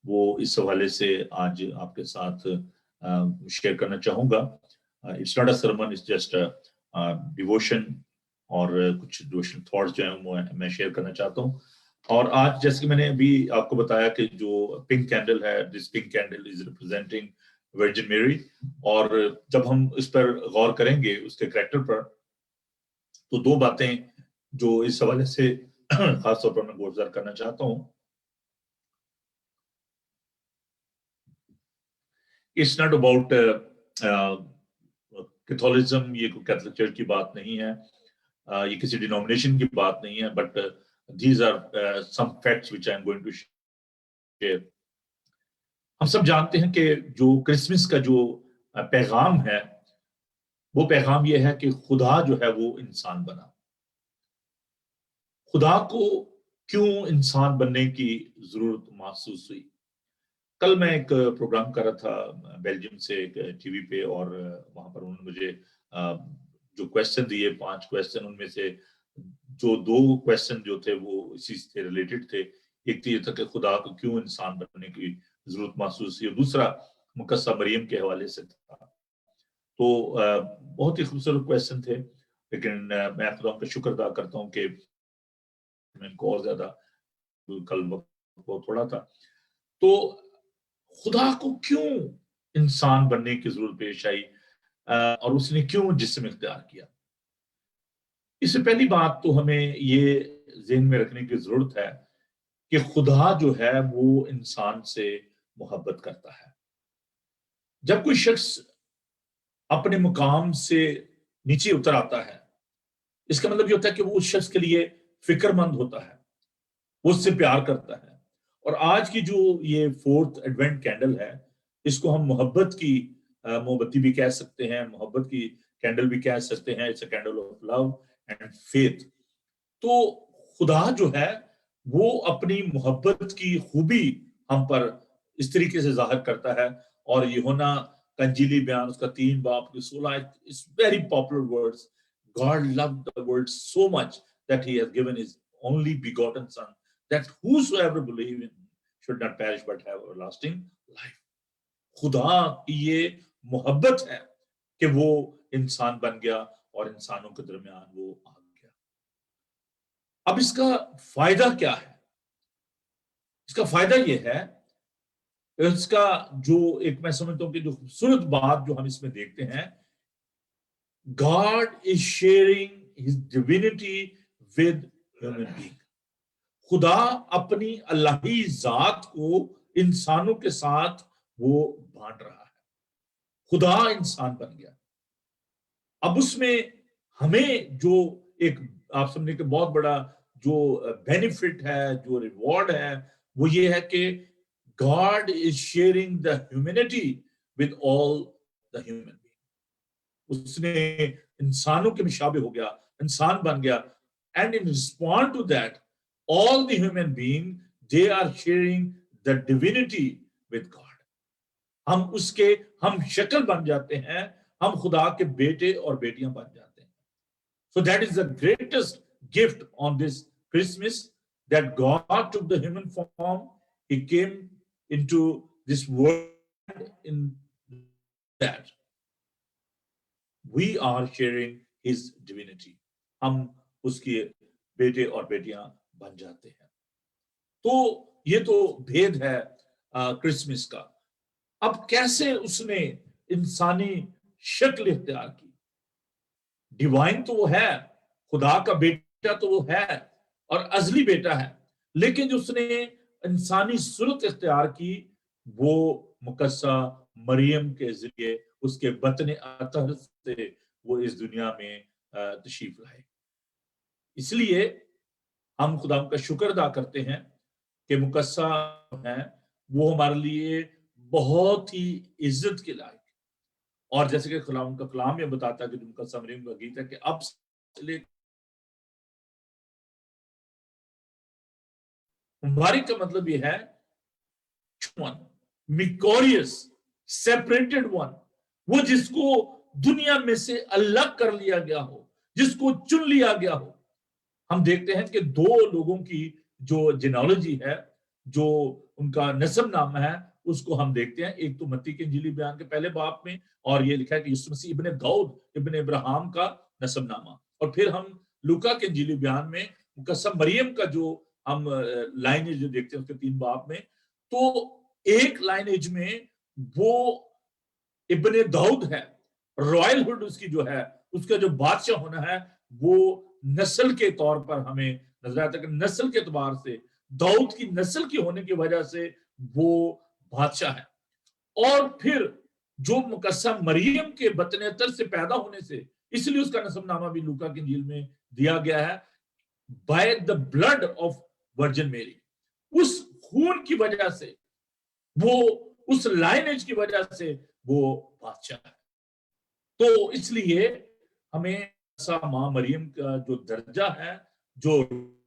वो इस हवाले से आज आपके साथ शेयर करना चाहूंगा। It's not a sermon, it's just devotion और कुछ डिवोशनल थॉट्स जो हैं वो मैं शेयर करना चाहता हूँ। और आज जैसे कि मैंने अभी आपको बताया कि जो पिंक कैंडल है, this pink candle is representing virgin मेरी, और जब हम इस पर गौर करेंगे उसके कैरेक्टर पर, तो दो बातें जो इस हवाले से खासतौर पर मैं गुज़ार करना चाहता हूँ। इट्स नॉट अबाउट कैथोलिज्म, ये कोई कैथोलिक चर्च की बात नहीं है, ये किसी डिनोमिनेशन की बात नहीं है, but these are some facts which I am going to share. हम सब जानते हैं कि जो क्रिसमस का जो पैगाम है वो पैगाम ये है कि खुदा जो है वो इंसान बना। खुदा को क्यों इंसान बनने की जरूरत महसूस हुई? कल मैं एक प्रोग्राम कर रहा था बेल्जियम से एक टीवी पे, और वहां पर उन्होंने मुझे जो क्वेश्चन दिए, 5 क्वेश्चन, उनमें से जो 2 क्वेश्चन जो थे वो इसी से रिलेटेड थे। एक तो ये था कि खुदा को क्यों इंसान बनने की जरूरत महसूस हुई, और दूसरा मुकस्सा मरियम के हवाले से था। तो बहुत ही खूबसूरत क्वेश्चन थे, लेकिन मैं खुदा का शुक्र अदा करता हूँ कि मैं इनको और ज्यादा, कल बहुत थोड़ा था। तो खुदा को क्यों इंसान बनने की जरूरत पेश आई, और उसने क्यों जिस्म इख्तियार किया? इससे पहली बात तो हमें ये ज़हन में रखने की जरूरत है कि खुदा जो है वो इंसान से मोहब्बत करता है। जब कोई शख्स अपने मुकाम से नीचे उतर आता है, इसका मतलब ये होता है कि वो उस शख्स के लिए फिक्रमंद होता है, वो उससे प्यार करता है। और आज की जो ये 4th एडवेंट कैंडल है, इसको हम मोहब्बत की मोमबत्ती भी कह सकते हैं, मोहब्बत की कैंडल भी कह सकते हैं। It's a candle of love and faith. तो खुदा जो है वो अपनी मोहब्बत की खूबी हम पर इस तरीके से जाहिर करता है। और यूहन्ना का इंजीली बयान उसका 3 बाब की 16, it's very popular words, God loved the world so much that he has given his only begotten son, that whosoever believe in him should not perish but have everlasting life. खुदा की ये मोहब्बत है कि वो इंसान बन गया और इंसानों के दरमियान वो आ गया। अब इसका फायदा क्या है? इसका फायदा ये है, इसका जो एक मैं समझता हूं कि जो खूबसूरत बात जो हम इसमें देखते हैं, God is sharing his divinity with human being. खुदा अपनी अल्लाही जात को इंसानों के साथ वो बांट रहा है। खुदा इंसान बन गया। अब उसमें हमें जो एक आप समझने के बहुत बड़ा जो बेनिफिट है, जो रिवॉर्ड है, वो ये है कि God is sharing the humanity with all the human beings. उसने इंसानों के मुशाबे हो गया, इंसान बन गया, and in response to that, all the human beings, they are sharing the divinity with God. हम शक्ल बन जाते हैं, हम खुदा के बेटे और बेटियां बन जाते हैं। So that is the greatest gift on this Christmas, that God took the human form. He came into this world in that we are sharing his divinity. हम उसके बेटे और बेटियां बन जाते हैं। तो ये तो भेद है क्रिसमस का। अब कैसे उसने इंसानी शक्ल इख्तियार की? डिवाइन तो वो है, खुदा का बेटा तो वो है और अजली बेटा है, लेकिन जो उसने इंसानी सूरत इख्तियार की, वो मुकस्सा मरियम के जरिए उसके बतने अतहर से वो इस दुनिया में तशरीफ लाए। इसलिए हम खुदा का शुक्र अदा करते हैं कि मुकस्सा है वो हमारे लिए बहुत ही इज्जत के लायक। और जैसे कि खुदा का कलाम में बताता है कि मुकस्सा मरियम का गीत है कि अब मुबारक का मतलब ये है मिकोरियस, सेपरेटेड वन, वो जिसको दुनिया में से अलग कर लिया गया हो, जिसको चुन लिया गया हो। हम देखते हैं कि 2 लोगों की जो जेनोलॉजी है, जो उनका नस्ब नामा है, उसको हम देखते हैं। एक तो मत्ती के इंजीली बयान के पहले बाब में, और ये लिखा है कि यीशु मसीह इब्ने दाऊद इब्ने इब्राहिम का नस्ब नामा। और फिर हम लूका के इंजीली बयान में मुकस्सा मरियम का जो हम लाइनेज जो देखते हैं उसके 3 बाब में, तो एक लाइनेज में वो इब्ने दाऊद है, रॉयलहुड उसकी जो है, उसका जो बादशाह होना है, वो नस्ल के तौर पर हमें नजर आता है कि नस्ल के एतबार से, दाऊद की नस्ल की होने की वजह से वो बादशाह है। और फिर जो मुकस्सा मरियम के बतने अतर से पैदा होने से, इसलिए उसका नस्बनामा भी लूका की इंजील में दिया गया है, by the blood of virgin मेरी। उस खून की वजह से, वो उस लाइनेज की वजह से वो बादशाह है। तो इसलिए हमें मां मरियम का जो दर्जा है, जो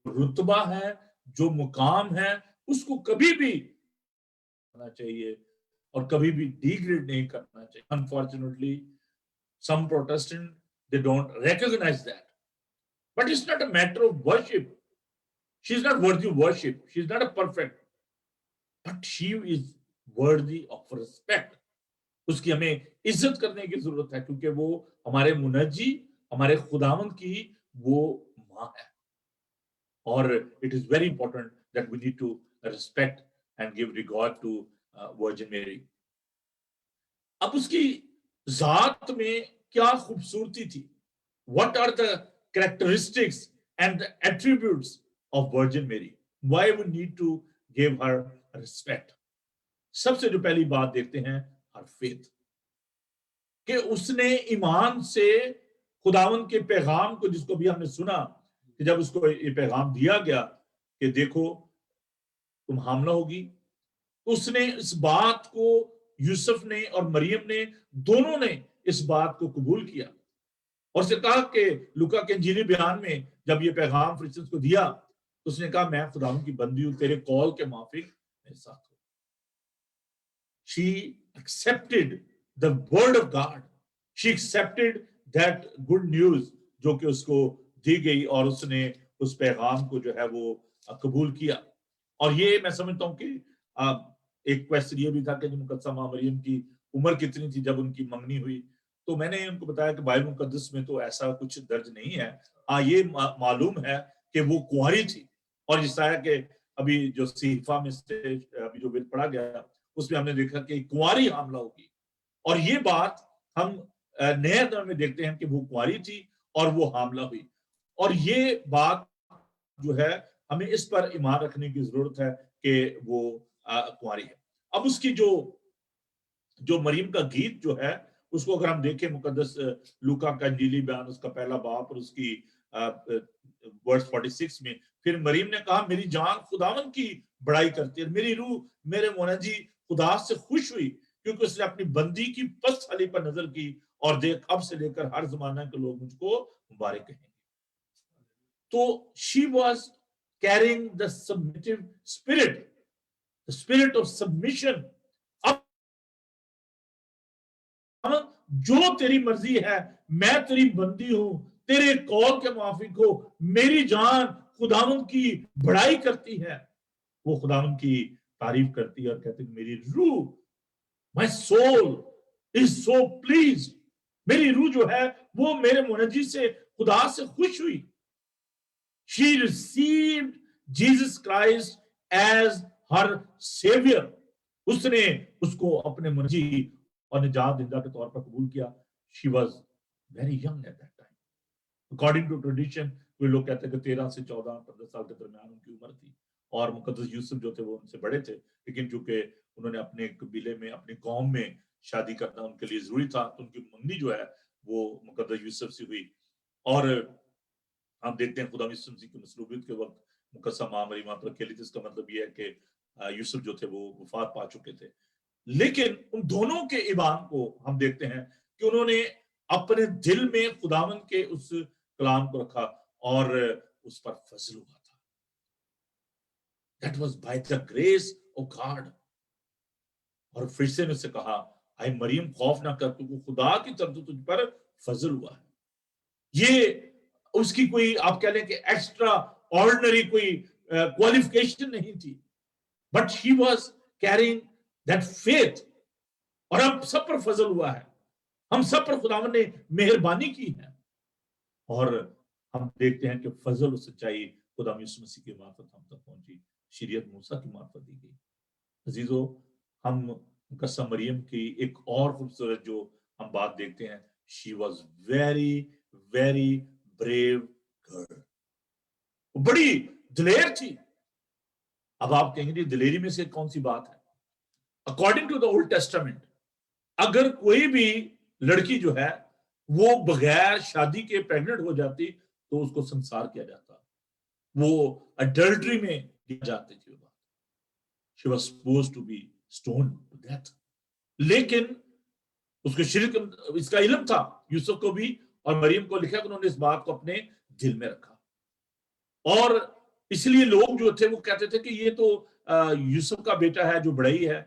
रुतबा है, जो मुकाम है, उसको कभी भी करना चाहिए और कभी भी डिग्रेड नहीं करना चाहिए। Unfortunately some Protestant they don't recognize that, but it's not a matter of worship. She is not worthy of worship. She is not a perfect, but she is worthy of respect. उसकी हमें इज्जत करने की जरूरत है क्योंकि वो हमारे मुनज्जी, हमारे खुदावंद की वो माँ है. और it is very important that we need to respect and give regard to Virgin Mary. अब उसकी जात में क्या खूबसूरती थी? What are the characteristics and the attributes of Virgin Mary? Why we need to give her respect? सबसे जो पहली बात देखते हैं her faith, कि उसने ईमान से खुदावंद के पैगाम को, जिसको भी हमने सुना कि जब उसको ये पैगाम दिया गया कि देखो तुम हामला होगी, उसने इस बात को, यूसुफ ने और मरियम ने दोनों ने इस बात को कबूल किया और उसने कहा कि लूका के इंजीली बयान में जब ये पैगाम फरिश्तों को दिया तो उसने कहा मैं खुदावंद की बंदी हूं, तेरे कॉल के माफिक मेरे साथ हो. She accepted the word of God. She accepted that good news जो कि उसको दी गई और उसने उस पैगाम को जो है वो कबूल किया. और ये मैं समझता हूं कि एक क्वेश्चन ये भी था कि मुकद्दसा मां मरियम की उम्र कितनी थी जब उनकी मंगनी हुई. तो मैंने उनको बताया कि बाइबल मुकद्दस में तो ऐसा कुछ दर्ज नहीं है. हाँ, ये मालूम है कि वो कुंवारी थी और यशायाह के अभी जो सीफा में से अभी जो बिल पढ़ा गया उसमें हमने देखा कि कुंवारी हामला होगी. और ये बात हम नए दौर में देखते हैं कि वो कुंवारी थी और वो हामला हुई. और ये बात जो है हमें इस पर ईमान रखने की जरूरत है कि वो कुंवारी है. अब उसकी जो मरियम का गीत जो है उसको अगर हम देखें मुकद्दस लूका का इंजीली बयान उसका पहला बाब और उसकी वर्स 46 में, फिर मरियम ने कहा मेरी जान खुदावंद की बड़ाई करती है, मेरी रूह मेरे मुनज्जी खुदा से खुश हुई क्योंकि उसने अपनी बंदी की पसहाली पर नजर की और देख अब से लेकर हर जमाना के लोग मुझको मुबारक कहेंगे. तो she was carrying the submissive spirit, the spirit of submission. अब जो तेरी मर्जी है, मैं तेरी बंदी हूं, तेरे कॉल के माफिक हो, मेरी जान खुदावंद की बड़ाई करती है. वो खुदावंद की तारीफ करती है और कहती है मेरी रूह, my soul is so pleased, मेरी रूह जो है वो मेरे मुनज्जी से खुदा से खुश हुई. She received Jesus Christ as her savior. उसने उसको अपने मुनज्जी और निजात दिंदा के तौर पर कबूल किया. She was very young at that time. According to tradition, वे लोग कहते हैं कि 13 से 14-15 साल के दरमियान उनकी उम्र थी और मुकद्दस यूसुफ जो थे वो उनसे बड़े थे, लेकिन चूंकि उन्होंने अपने कबीले में, अपने कौम में शादी करना उनके लिए जरूरी था तो उनकी मंगनी जो है वो मुकद्दस यूसुफ से हुई. और हम देखते हैं खुदा यीशु मसीह की मसलूबियत के वक्त मुकद्दसा मां मरियम पर अकेली थी. इसका मतलब ये है कि यूसुफ जो थे वो वफात पा चुके थे. लेकिन उन दोनों के ईमान को हम देखते हैं कि उन्होंने अपने दिल में खुदावंद के उस कलाम को रखा और उस पर फजल हुआ था. That was by the grace of God. और फिर से उससे कहा आई मरियम खौफ ना कर क्योंकि खुदा की तरफ तुझ पर फजल हुआ है. ये उसकी कोई आप कह लें कि एक्स्ट्रा ऑर्डिनरी कोई क्वालिफिकेशन नहीं थी, but she was carrying that faith. और अब सब पर फजल हुआ है, हम सब पर खुदावंद ने मेहरबानी की है और हम देखते हैं कि फजल और सच्चाई खुदा यीशु मसीह की मार्फत हम तक पहुंची, शरीयत मूसा की मार्फत दी गई. अजीजों, हम मुकद्दसा मरियम की एक और खूबसूरत जो हम बात देखते हैं, she was very very brave girl. बड़ी दिलेर थी. अब आप कहेंगे दिलेरी में से कौन सी बात है? According to the old testament अगर कोई भी लड़की जो है वो बगैर शादी के प्रेग्नेंट हो जाती तो उसको संसार किया जाता, वो अडल्ट्री में दी जाती थी. वो बात she was supposed to be stoned to death. लेकिन उसके शिर्क इसका इल्म था यूसुफ को भी और मरियम को. लिखा कि उन्होंने इस बात को अपने दिल में रखा और इसलिए लोग जो थे वो कहते थे कि ये तो यूसुफ का बेटा है जो बड़ाई है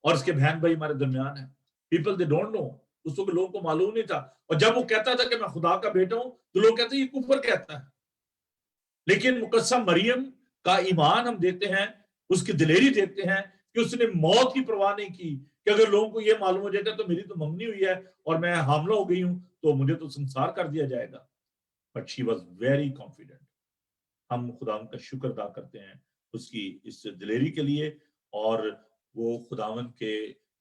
और इसके बहन भाई हमारे दरमियान है. पीपल दे डोंट नो, उस वक्त लोगों को मालूम नहीं था. और जब वो कहता था कि मैं खुदा का बेटा हूं तो लोग कहते ये कुफर कहता है. लेकिन मुकद्दसा मरियम کا ईमान हम देखते हैं, उसकी दिलेरी देखते हैं कि उसने मौत की परवाह नहीं की कि अगर लोगों को ये मालूम हो जाएगा तो मेरी तो मंगनी हुई है और मैं हामला हो गई हूं तो मुझे तो संसार कर दिया जाएगा. But she was very confident. हम खुदावन का शुक्र अदा करते हैं उसकी इस दिलेरी के लिए, और वो खुदावन के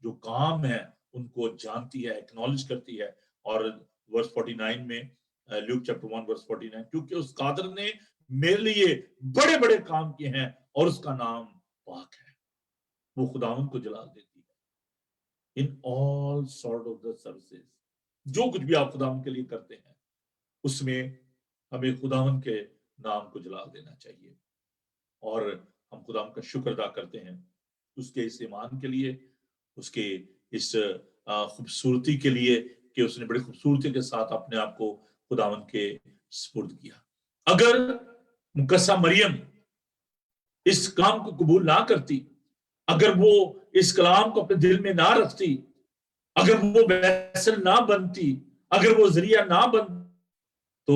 जो काम है उनको जानती है, एक्नॉलेज करती है. और वर्स 49 में, ल्यूक चैप्टर 1 वर्स 49, क्योंकि उस कादर ने मेरे लिए बड़े बड़े काम किए हैं और उसका नाम पाक है. वो खुदावन को जलाल देती है in all sort of the services. जो कुछ भी आप खुदावन के लिए करते हैं उसमें हमें खुदावन के नाम को जलाल देना चाहिए. और हम खुदावन का शुक्र अदा करते हैं उसके इस ईमान के लिए, उसके इस खूबसूरती के लिए कि उसने बड़ी खूबसूरती के साथ अपने आप को खुदावन के सुपुर्द किया. अगर मुकस्सा मरियम इस काम को कबूल ना करती, अगर वो इस कलाम को अपने दिल में ना रखती, अगर वो वैसल ना बनती, अगर वो जरिया ना बन, तो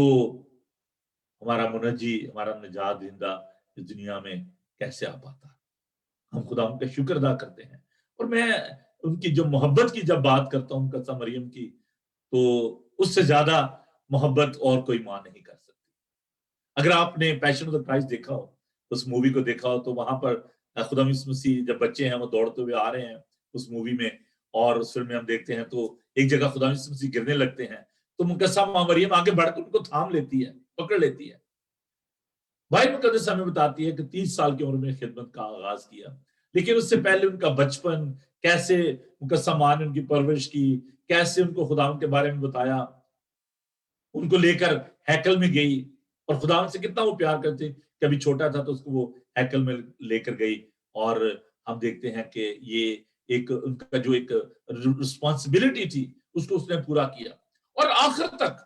हमारा मुनज्जी, हमारा निजात जिंदा इस दुनिया में कैसे आ पाता. हम खुदा उनका शुक्र अदा करते हैं. और मैं उनकी जो मोहब्बत की जब बात करता हूँ मुकद्दसा मरियम की, तो उससे ज्यादा मोहब्बत और कोई मां नहीं कर सकती. अगर आपने पैशन ऑफ द क्राइस्ट देखा हो, उस मूवी को देखा हो, तो वहां पर खुदा यीशु मसीह जब बच्चे हैं वो दौड़ते हुए आ रहे हैं उस मूवी में, और उस फिल्म में हम देखते हैं तो एक जगह खुदा यीशु मसीह गिरने लगते हैं तो मुकद्दसा मां मरियम आगे बढ़कर उनको थाम लेती है, पकड़ लेती है. बाइबल मुकद्दस हमें बताती है कि 30 साल की उम्र में खिदमत का आगाज किया, लेकिन उससे पहले उनका बचपन, कैसे मुकद्दसा मां ने उनकी परवरिश की, कैसे उनको खुदावन के बारे में बताया, उनको लेकर हैकल में गई और खुदावन से कितना वो प्यार करते. कभी छोटा था तो उसको वो हैकल में लेकर गई, और हम देखते हैं कि ये एक उनका जो एक रिस्पॉन्सिबिलिटी थी उसको उसने पूरा किया. और आखिर तक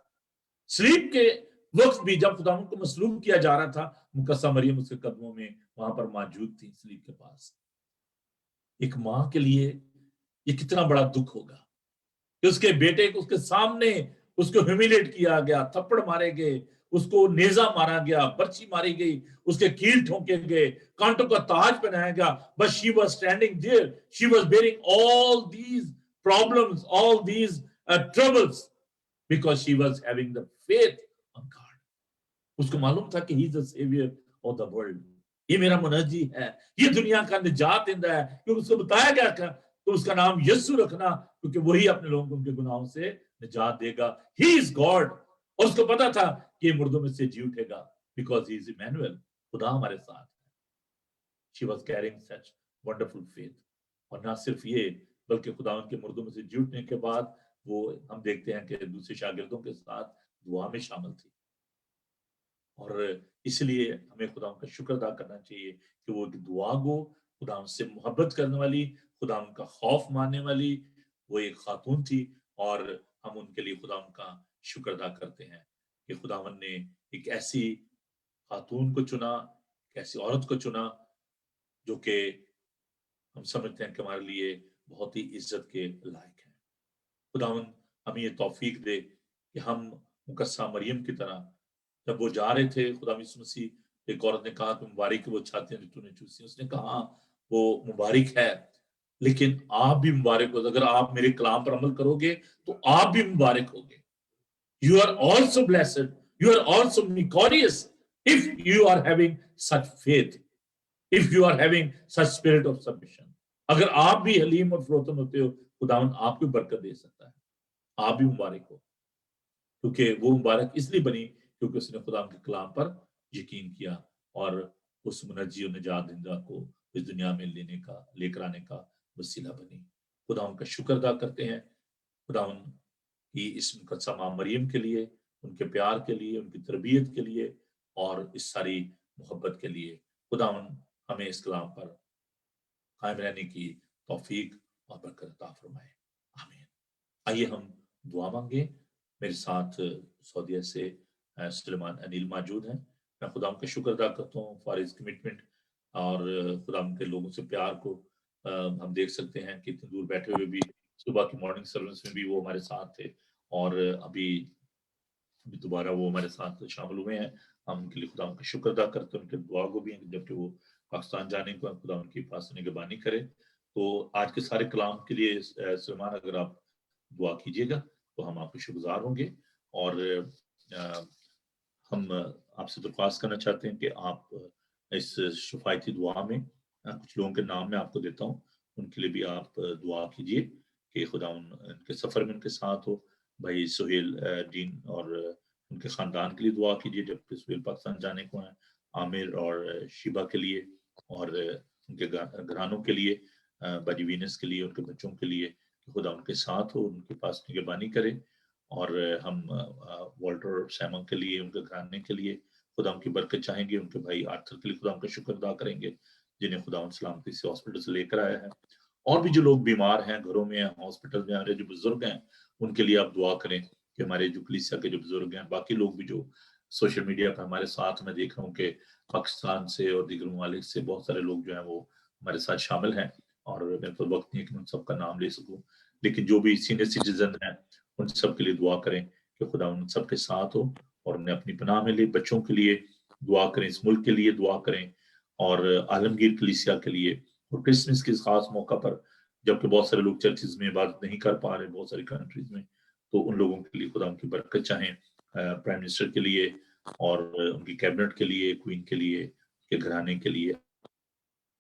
स्लीप के वक्त भी जब खुदावन को मसलूब किया जा रहा था, मुकद्दसा मरियम उसके कदमों में वहां पर मौजूद थी स्लीप के पास. एक मां के लिए ये कितना बड़ा दुख होगा कि उसके बेटे को उसके सामने उसको ह्यूमिलेट किया गया, थप्पड़ मारे गए, उसको नेजा मारा गया, बर्छी मारी गई, उसके कील ठोके गए, कांटों का ताज पहनाया गया. But she was standing there, she was bearing all these problems, all these troubles, because she was having the faith on God. उसको मालूम था कि he is the saviour of the world. ये मेरा मुनज्जी है, ये दुनिया का निजात देता है. क्योंकि उसको बताया गया था तो उसका नाम यीशु रखना, क्योंकि वही अपने लोगों को उनके गुनाहों से निजात देगा. He is God. और उसको पता था कि ये मुर्दों में से जी उठेगा, बिकॉज ही इज इमैनुअल, खुदा हमारे साथ है. She was carrying such wonderful faith. और ना सिर्फ ये, बल्कि खुदा उनके मुर्दों में से जी उठने के बाद वो हम देखते हैं कि दूसरे शागिर्दों के साथ दुआ में शामिल थी. और इसलिए हमें खुदा का शुक्र अदा करना चाहिए कि वो दुआ गो, खुदा से मोहब्बत करने वाली, खुदा का खौफ मानने वाली वो एक खातून थी. और हम उनके लिए खुदा का शुक्र अदा करते हैं कि खुदावन ने एक ऐसी खातून को चुना, एक ऐसी औरत को चुना जो कि हम समझते हैं कि हमारे लिए बहुत ही इज्जत के लायक है. खुदावन हमें ये तौफीक दे कि हम मुकद्दसा मरियम की तरह, जब वो जा रहे थे, खुदा यीशु मसीह, एक औरत ने कहा कि मुबारक वो छाती जो तूने चूसी. उसने कहा वो मुबारक है, लेकिन आप भी मुबारक हो. अगर आप मेरे कलाम पर अमल करोगे तो आप भी मुबारक होगे. You are also blessed. You are also victorious if you are having such faith, if you are having such spirit of submission. अगर आप भी हलीम और फरोतन होते हो, खुदावन आपको बरकत दे सकता है, आप भी मुबारक हो. क्योंकि वो मुबारक इसलिए बनी क्योंकि उसने खुदा के कलाम पर यकीन किया और उस मुनज्जी और निजात दहिंदा को इस दुनिया में लेकर आने का वसीला बनी. खुदा उनका शुक्र अदा करते हैं खुदा की इस मुकद्दसा मां मरियम के लिए, उनके प्यार के लिए, उनकी तरबियत के लिए और इस सारी मोहब्बत के लिए. खुदावन हमें इस कलाम पर कायम रहने की तौफीक और बरकत अता फरमाए. आमीन. आइए हम दुआ मांगे. मेरे साथ सऊदीया से सुलेमान अनिल मौजूद हैं. मैं खुदा का शुक्र अदा करता हूँ फॉर हिज कमिटमेंट और खुदा के लोगों से प्यार को. हम देख सकते हैं कि इतनी दूर बैठे हुए भी सुबह की मॉर्निंग सर्विस में भी वो हमारे साथ थे और अभी दोबारा वो हमारे साथ शामिल हुए हैं. हम उनके लिए खुदा का शुक्र अदा करते हैं, उनके दुआ को भी, जबकि वो पाकिस्तान जाने को खुदा उनकी पास निगरानी करे। तो आज के सारे कलाम के लिए सलमान अगर आप दुआ कीजिएगा तो हम आपके शुक्रगुजार होंगे। और हम आपसे दरख्वास्त करना चाहते हैं कि आप इस शफायती दुआ में कुछ लोगों के नाम मैं आपको देता हूँ, उनके लिए भी आप दुआ कीजिए कि खुदा उनके सफ़र में उनके साथ हो। भाई सुहेल दीन और उनके ख़ानदान के लिए दुआ कीजिए जबकि सुहेल पाकिस्तान जाने को हैं, आमिर और शिबा के लिए और उनके घरानों के लिए, बाजी वीनस के लिए, उनके बच्चों के लिए, खुदा उनके साथ हो, उनके पास निगरानी करे। और हम वॉल्टर सैमन के लिए, उनके घराने के लिए खुदा उनकी बरकत चाहेंगे, उनके भाई आर्थर के लिए खुदा उनका शुक्र अदा करेंगे जिन्हें खुदा सलामती से हॉस्पिटल से लेकर आया है। और भी जो लोग बीमार हैं, घरों में हैं, हॉस्पिटल में, हमारे जो बुजुर्ग हैं, उनके लिए आप दुआ करें कि हमारे जो कलीसिया के जो बुजुर्ग हैं, बाकी लोग भी जो सोशल मीडिया पर हमारे साथ, मैं देख रहा हूँ कि पाकिस्तान से और दीगर ममालिक से बहुत सारे लोग जो हैं वो हमारे साथ शामिल हैं, और मेरे पास वक्त नहीं है कि उन सबका नाम ले सकूं, लेकिन जो भी सीनियर सिटीजन हैं उन सब के लिए दुआ करें कि खुदा उन सब के साथ हो और उन्हें अपनी पनाह में ले। बच्चों के लिए दुआ करें, इस मुल्क के लिए दुआ करें, और आलमगीर कलीसिया के लिए, और क्रिसमस के खास मौका पर जबकि बहुत सारे लोग चर्चिज में इबादत नहीं कर पा रहे बहुत सारी कंट्रीज में, तो उन लोगों के लिए खुदा उनकी बरकत चाहें। प्राइम मिनिस्टर के लिए और उनकी कैबिनेट के लिए, क्वीन के लिए, के घराने के लिए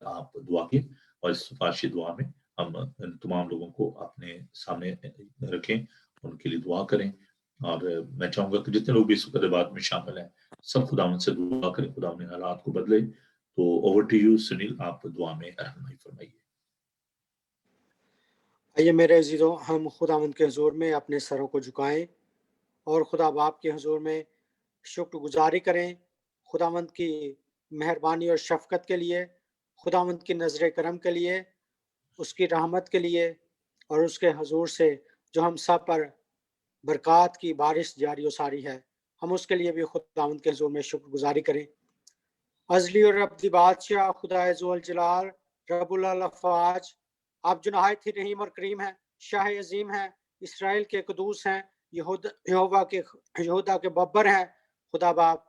आप दुआ की, और इस सिफारिशी दुआ में हम इन तमाम लोगों को अपने सामने रखें, उनके लिए दुआ करें। और मैं चाहूंगा कि जितने लोग भी इस बात में शामिल हैं सब खुदा उनसे दुआ करें, खुदा उन्हें हालात को बदले। तो ओवर टू यू सुनील, आप दुआ में रहनुमाई फरमाइए। आइए मेरे अजीजों, हम खुदावंद के हुजूर में अपने सरों को झुकाएं और खुदा बाप के हुजूर में शुक्रगुजारी करें खुदावंद की मेहरबानी और शफकत के लिए, खुदावंद की नज़र करम के लिए, उसकी रहमत के लिए, और उसके हुजूर से जो हम सब पर बरक़ात की बारिश जारी और सारी है, हम उसके लिए भी खुदावंद के हुजूर में शुक्रगुजारी करें। अज़ली और अब्दी बादशाह खुदा ज़ुल जलाल रब्बुल अफ़वाज, आप जो नहायत ही रहीम और करीम हैं, शाह अजीम हैं, इसराइल के कदूस हैं, यहूदा के बब्बर हैं। खुदा बाप,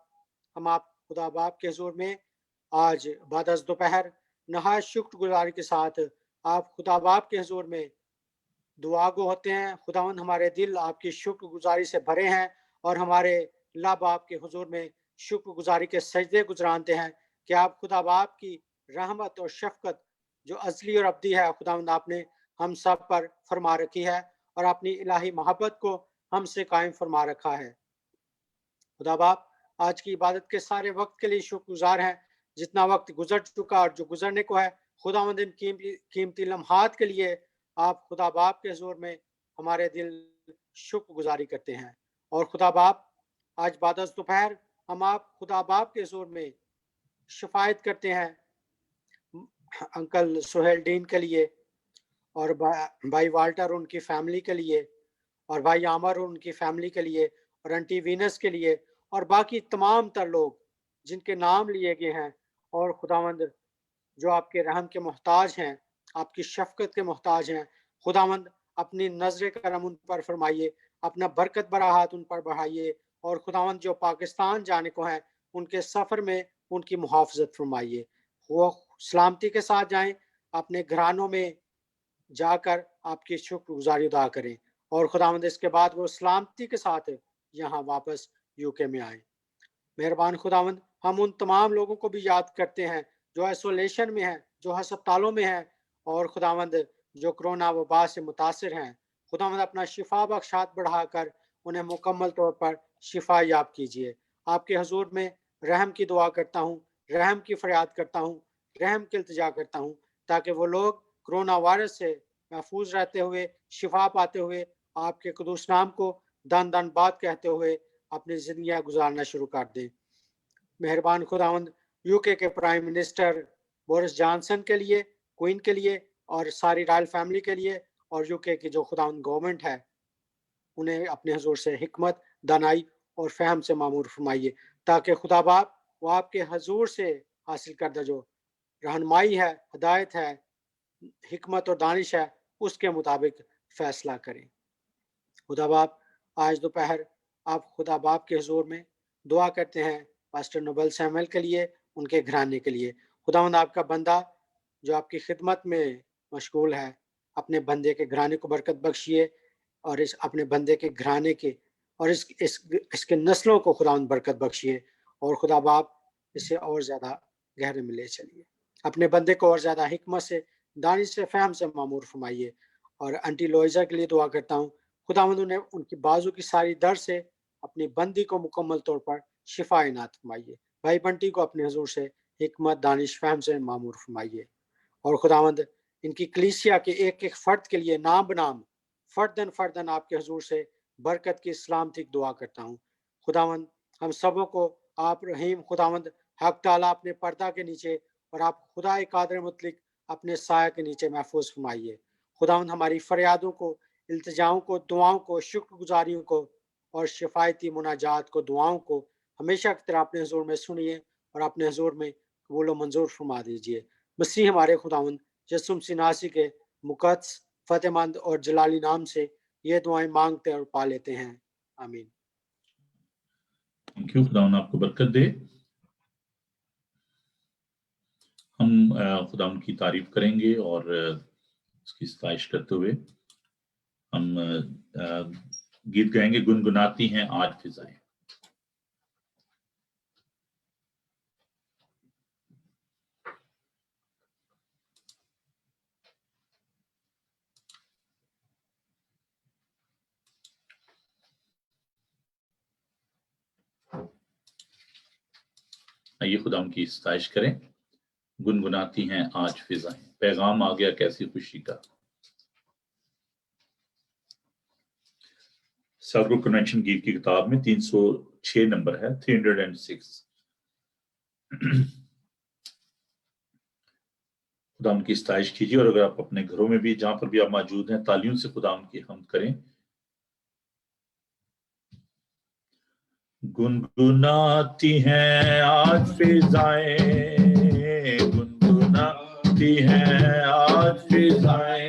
हम आप खुदा बाप के हुजूर में आज बाद अज़ दोपहर नहायत शुक्रगुजारी के साथ आप खुदा बाप के हुजूर में दुआ गो होते हैं। खुदावंद, हमारे दिल आपकी शुक्रगुजारी से भरे हैं और हमारे लब आपके हुजूर में शुक्रगुजारी के सजदे गुजरानते हैं कि आप खुदा बाप की रहमत और शफकत जो अज़ली और अब्दी है, खुदावंद आपने हम सब पर फरमा रखी है और अपनी इलाही मोहब्बत को हमसे कायम फरमा रखा है। खुदा बाप, आज की इबादत के सारे वक्त के लिए शुक्रगुजार हैं। जितना वक्त गुजर चुका और जो गुजरने को है, खुदावंद इन कीमती लम्हात के लिए आप खुदा बाप के हुजूर में हमारे दिल शुक्रगुजारी करते हैं। और खुदा बाप, आज बाद अज़ दोपहर हम आप खुदा बाप के हुजूर में शफायत करते हैं अंकल सुहेल डीन के लिए, और भाई वाल्टर उनकी फैमिली के लिए, और भाई आमर उनकी फैमिली के लिए, और आंटी वीनस के लिए, और बाकी तमाम तर लोग जिनके नाम लिए गए हैं। और खुदावंद, जो आपके रहम के मोहताज हैं, आपकी शफकत के मोहताज हैं, खुदावंद अपनी नजर करम उन पर फरमाइए, अपना बरकत भरा हाथ उन पर बढ़ाइए। और खुदावंद, जो पाकिस्तान जाने को हैं, उनके सफ़र में उनकी मुहाफ़ज़त फरमाइए, वो सलामती के साथ जाएं, अपने घरानों में जाकर आपकी शुक्रगुजारी अदा करें, और खुदावंद इसके बाद वो सलामती के साथ यहाँ वापस यूके में आए। मेहरबान खुदावंद, हम उन तमाम लोगों को भी याद करते हैं जो आइसोलेशन में हैं, जो हस्पतालों में हैं, और खुदावंद जो कोरोना वबा से मुतासिर हैं। खुदावंद अपना शिफा बख्शात बढ़ाकर उन्हें मुकम्मल तौर पर शिफा याब कीजिए। आपके हुजूर में रहम की दुआ करता हूँ, रहम की फरियाद करता हूँ, रहम की इल्तिजा करता हूँ, ताकि वो लोग कोरोना वायरस से महफूज रहते हुए, शिफा पाते हुए, आपके कुदूस नाम को दन दन बात कहते हुए अपनी जिंदगियां गुजारना शुरू कर दें। मेहरबान खुदावंद, यूके के प्राइम मिनिस्टर बोरिस जॉनसन के लिए, क्वीन के लिए, और सारी रॉयल फैमिली के लिए, और यूके की जो खुदावंद गवर्नमेंट है, उन्हें अपने हुजूर से हिकमत, दानाई और फहम से मामूर फरमाइए, ताकि खुदा बाप वो आपके हुजूर से हासिल करदा जो रहनुमाई है, हदायत है, हिकमत और दानिश है, उसके मुताबिक फैसला करें। खुदा बाप, आज दोपहर आप खुदा बाप के हुजूर में दुआ करते हैं پاسٹر نوبل سیمویل کے لیے، ان کے گھرانے کے لیے۔ خداوند آپ کا بندہ جو آپ کی خدمت میں مشغول ہے، اپنے بندے کے گھرانے کو برکت بخشیے، اور اس اپنے بندے کے گھرانے کے اور اس کے نسلوں کو خداوند برکت بخشیے، اور خدا باپ اسے اور زیادہ گہرے میں لے چلیے۔ اپنے بندے کو اور زیادہ حکمت سے، دانش سے، فہم سے معمور فرمائیے۔ اور انٹی لوئزا کے لیے دعا کرتا ہوں، خداوند انہیں ان کی بازو کی ساری درد سے اپنی بندی کو مکمل طور پر شفا عنایت فرمائیے۔ بھائی بنٹی کو اپنے حضور سے حکمت، دانش، فہم سے معمور فرمائیے۔ اور خداوند ان کی کلیسیا کے ایک ایک فرد کے لیے نام بنام، فردن آپ کے حضور سے برکت کی سلامتی کی دعا کرتا ہوں۔ خداوند ہم سبوں کو آپ رحیم خداوند حق تعالیٰ اپنے پردہ کے نیچے، اور آپ خدا قادر مطلق اپنے سایہ کے نیچے محفوظ فرمائیے۔ خداوند ہماری فریادوں کو، التجاؤں کو، دعاؤں کو، شکر گزاریوں کو اور شفایتی مناجات کو، دعاؤں کو ہمیشہ کی طرح اپنے حضور میں سنیے اور اپنے حضور میں قبول و منظور فرما دیجیے۔ مسیح ہمارے خداوند یسوع مسیح ناصری کے مقدس، فتح مند اور جلالی نام سے یہ دعائیں مانگتے اور پا لیتے ہیں، آمین۔ تھینک یو، خداوند آپ کو برکت دے۔ ہم خداوند کی تعریف کریں گے اور اس کی ستائش کرتے ہوئے ہم گیت گائیں گے، گنگناتی ہیں آج فضائیں۔ آئیے خدا کی ستائش کریں۔ گنگناتی ہیں آج فضائیں، پیغام آ گیا کیسی خوشی کا۔ سرگو کنونشن گیت کی کتاب میں 306 نمبر ہے، 306۔ خدا کی ستائش کیجیے، اور اگر آپ اپنے گھروں میں بھی جہاں پر بھی آپ موجود ہیں تالیوں سے خدا کی حمد کریں۔ گنگناتی ہیں آج فضائیں، گنگناتی ہیں آج فضائیں،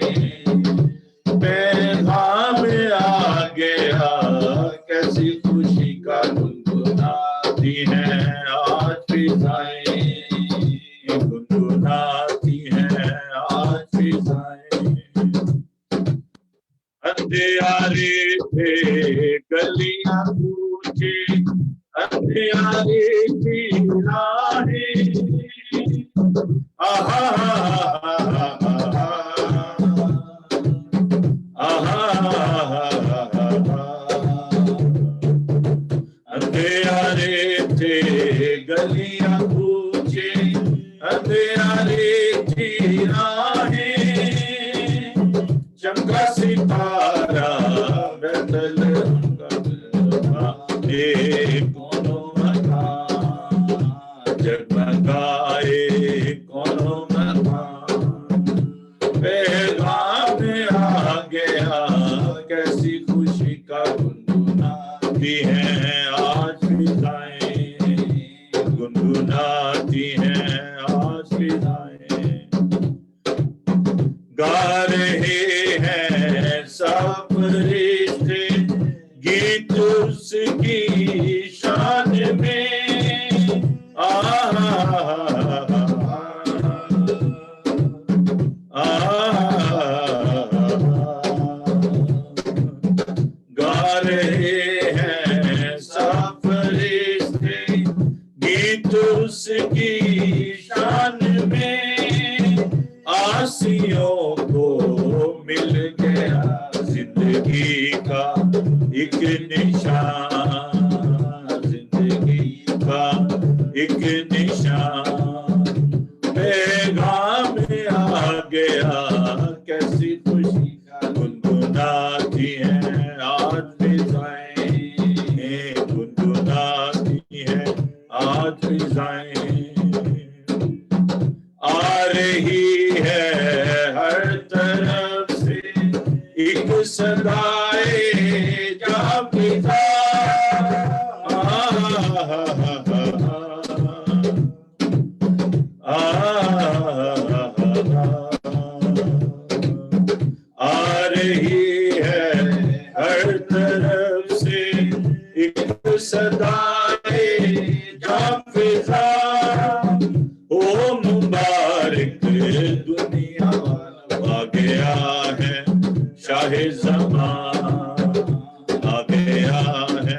پیغام آ گیا کیسی خوشی کا، گنگناتی ہیں آج فضائیں، گنگناتی ہیں آج فضائیں۔ اندھیارے تھے گلیاں پوچھے، اندھیارے تھی راہیں، اندھیارے تھے گلیاں پوچھے، اندھیارے تھی راہیں، چمکا ستارہ بیتلہم کا کونوں مکان، جگمگائے کونوں مکان، پیغام آ گیا کیسی خوشی کا، گنگناتی ہیں آج فضائیں، گنگناتی ہیں آج فضائیں، گا رہے ہیں سب فرشتے گیت اس کی شان میں، گا رہے ہیں سب فرشتے گیت اس کی شان میں، آسیوں کو مل گیا زندگی کا ایک نشان، زندگی کا ایک نشان، پیغام آ گیا کیسی خوشی کا، گنگناتی ہیں آج فضائیں، گنگناتی ہیں آج فضائیں، آ رہی ہے ہر طرف سے ایک صدائے جہاں پتا، آ رہی ہے ہر طرف سے ایک صدائے جہاں شاہ زمان آ گیا ہے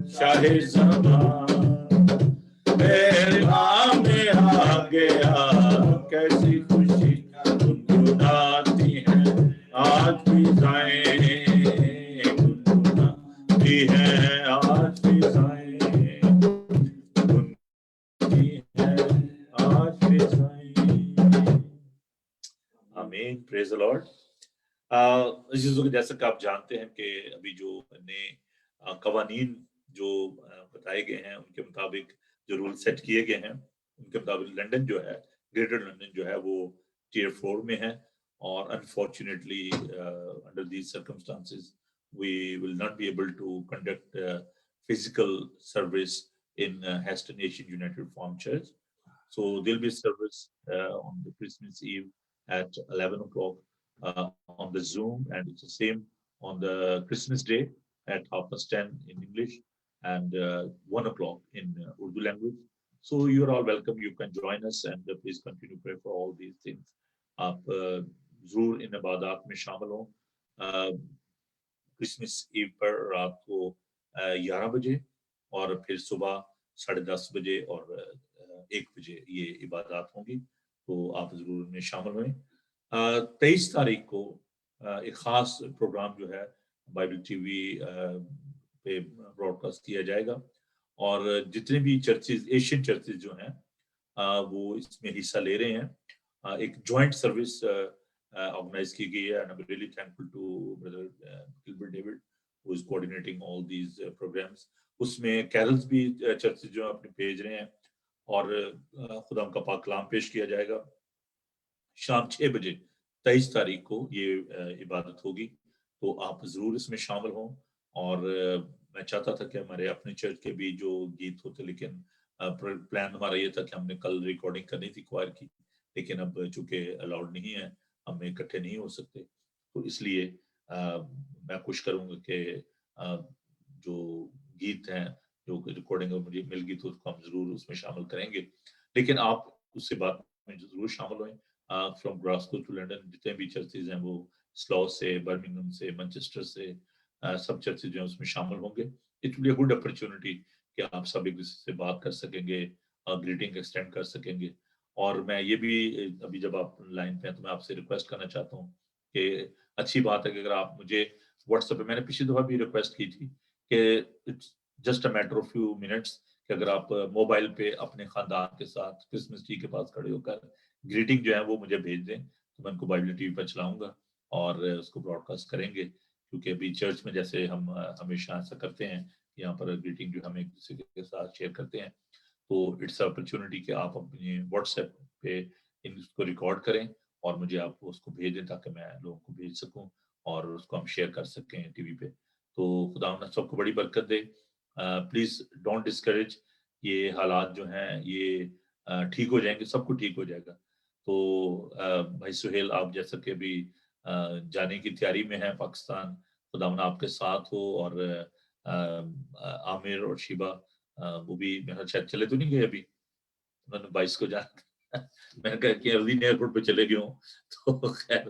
شاہ زمان میرے نام میں آ گیا کیسی خوشی گنگناتی ہیں آج فضائیں گنگناتی ہیں آج فضائیں گنگناتی ہیں آج فضائیں آمین پریز دی لارڈ عزیزوں جیسا کہ آپ جانتے ہیں کہ ابھی جو نئے قوانین جو بتائے گئے ہیں ان کے مطابق جو رول سیٹ کیے گئے ہیں ان کے مطابق لنڈن جو ہے گریٹر لنڈن جو ہے وہ ٹیئر 4 میں ہے اور unfortunately under these circumstances we will not be able to conduct physical service in Heston Nation United Reformed Church. So there'll be a service on the Christmas Eve at 11 o'clock on the Zoom, and it's the same on the Christmas Day at 10:30 in English and 1 o'clock in Urdu language. So you're all welcome. You can join us and please continue to pray for all these things. آپ ضرور ان عبادات میں شامل ہوں Christmas ایو پر رات کو 11 بجے اور پھر صبح 10:30 بجے اور 1 بجے یہ عبادات ہوں گی تو آپ ضرور ان میں شامل ہوئیں 23 تاریخ کو ایک خاص پروگرام جو ہے بائبل ٹی وی پہ براڈ کاسٹ کیا جائے گا اور جتنے بھی چرچز ایشین چرچز جو ہیں وہ اس میں حصہ لے رہے ہیں ایک جوائنٹ سروس organized کی گئی ہے and I'm really thankful to brother Gilbert David who is coordinating all these programs. اس میں کیرلز بھی چرچز جو اپنے بھیج رہے ہیں اور خدا کا پاک کلام پیش کیا جائے گا شام 6 بجے 23 تاریخ کو یہ عبادت ہوگی تو آپ ضرور اس میں شامل ہوں اور میں چاہتا تھا کہ ہمارے اپنے چرچ کے بھی جو گیت ہوتے لیکن پلان ہمارا یہ تھا کہ ہم نے کل ریکارڈنگ کرنی تھی کوائر کی لیکن اب چونکہ الاؤڈ نہیں ہے ہم اکٹھے نہیں ہو سکتے تو اس لیے میں کوشش کروں گا کہ جو گیت ہیں جو ریکارڈنگ مجھے مل گئی تو اس کو ہم ضرور اس میں شامل کریں گے لیکن آپ اس سے بات میں ضرور شامل ہوئیں فرام گلاسگو ٹو لنڈن جتنے بھی چرچز ہیں وہ سلو سے برمنگھم سے مانچسٹر سے سب چرچز جو ہیں اس میں شامل ہوں گے it will be a good opportunity کہ آپ سب ایک دوسرے سے بات کر سکیں گے گریٹنگ ایکسٹینڈ کر سکیں گے اور میں یہ بھی ابھی جب آپ لائن پہ ہیں تو میں آپ سے ریکویسٹ کرنا چاہتا ہوں کہ اچھی بات ہے کہ اگر آپ مجھے واٹس ایپ پہ میں نے پچھلی دفعہ بھی ریکویسٹ کی تھی کہ just a matter of few minutes کہ اگر آپ موبائل پہ اپنے خاندان کے ساتھ کرسمس ٹری کے پاس کھڑے ہو کر گریٹنگ جو ہے وہ مجھے بھیج دیں تو میں ان کو بائبل ٹی وی پر چلاؤں گا اور اس کو براڈ کاسٹ کریں گے کیونکہ ابھی چرچ میں جیسے ہم ہمیشہ ایسا کرتے ہیں یہاں پر گریٹنگ جو ہم ایک دوسرے کے ساتھ شیئر کرتے ہیں تو اٹس اپرچونٹی کہ آپ اپنے واٹس ایپ پہ ان کو ریکارڈ کریں اور مجھے آپ اس کو بھیج دیں تاکہ میں لوگوں کو بھیج سکوں اور اس کو ہم شیئر کر سکیں ٹی وی پہ تو خدا ہم سب کو بڑی برکت دے پلیز ڈونٹ ڈسکریج یہ حالات جو ہیں یہ ٹھیک ہو جائیں گے سب کو ٹھیک ہو جائے گا تو بھائی سہیل آپ جیسا کہ ابھی جانے کی تیاری میں ہیں پاکستان خدا آپ کے ساتھ ہو اور عامر اور شیبہ وہ بھی میرا شاید چلے تو نہیں گئے ابھی انہوں نے 22 کو جانا میں نے کہا کہ ارلین ایئرپورٹ پہ چلے گئے ہوں تو خیر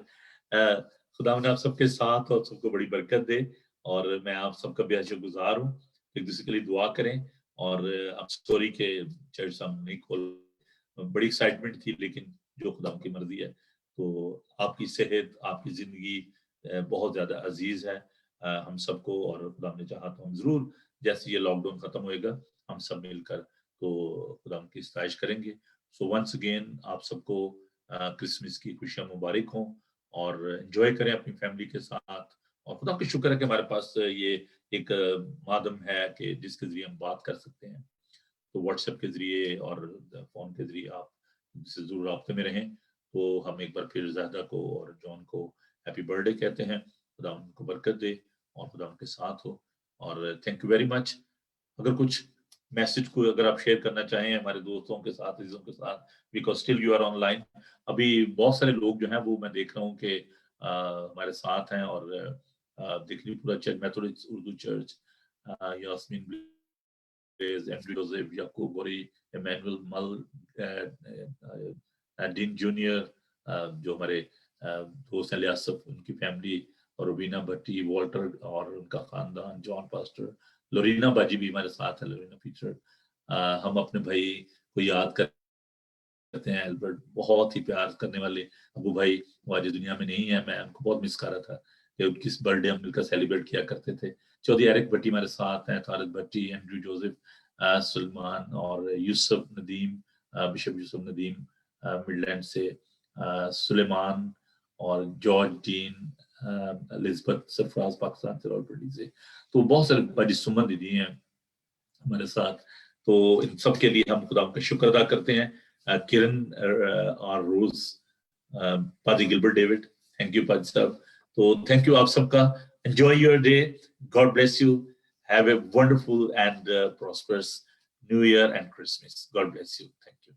خدا آپ سب کے ساتھ اور سب کو بڑی برکت دے اور میں آپ سب کا بے شک گزار ہوں ایک دوسرے کے لیے دعا کریں اور اب سوری کہ چرچ ہم نہیں کھول بڑی ایکسائٹمنٹ تھی لیکن جو خدا کی مرضی ہے تو آپ کی صحت آپ کی زندگی بہت زیادہ عزیز ہے ہم سب کو اور خدا نے چاہا تو ہم ضرور جیسے یہ لاک ڈاؤن ختم ہوئے گا ہم سب مل کر تو خدا کی ستائش کریں گے سو ونس اگین آپ سب کو کرسمس کی خوشیاں مبارک ہوں اور انجوائے کریں اپنی فیملی کے ساتھ اور خدا کا شکر ہے کہ ہمارے پاس یہ ایک مادم ہے کہ جس کے ذریعے ہم بات کر سکتے ہیں تو واٹس ایپ کے ذریعے اور فون کے ذریعے آپ سے ضرور رابطے میں رہیں تو ہم ایک بار پھر زاہدہ کو اور جان کو ہیپی برتھ ڈے کہتے ہیں خدا ان کو برکت دے اور خدا ان کے ساتھ ہو اور تھینک یو ویری مچ اگر کچھ میسج کو اگر آپ شیئر کرنا چاہیں ہمارے دوستوں کے ساتھ عزیزوں کے ساتھ because still you are online ابھی بہت سارے لوگ جو ہیں وہ میں دیکھ رہا ہوں کہ ہمارے ساتھ ہیں اور دیکھ لی پورا church Methodist Urdu church Yasmin Yaqub Gori Emmanuel مل ڈین جونیئر جو ہمارے دوست ہیں لیاسف ان کی فیملی اور روبینہ بھٹی, والٹر اور ان کا خاندان, جان پاسٹر, لورینا باجی بھی ہمارے ساتھ ہے, لورینا پیٹر. ہم اپنے بھائی کو یاد کرتے ہیں, البرٹ, بہت ہی پیار کرنے والے ابو بھائی, وہ آج دنیا میں نہیں ہے. میں ان کو بہت مس کر رہا تھا کہ ان کی برتھ ڈے ہم مل کر سیلیبریٹ کیا کرتے تھے. چودھری ایرک بھٹی ہمارے ساتھ ہیں, طارق بھٹی, اینڈریو جوزف, سلمان اور یوسف ندیم, بشپ یوسف ندیم مڈ لینڈ سے, سلیمان اور جارج ڈین, الزبتھ سرفراز پاکستان سے, راولپنڈی سے. تو بہت سارے باجی سمن دیدی ہیں ہمارے ساتھ. تو ان سب کے لیے ہم خدا کا شکر ادا کرتے ہیں. کرن اور روز, پادری گلبرٹ ڈیوڈ, تھینک یو پادری صاحب. تو تھینک یو آپ سب کا. Enjoy your day. God bless you. Have a wonderful and prosperous new year and Christmas. God bless you. Thank you.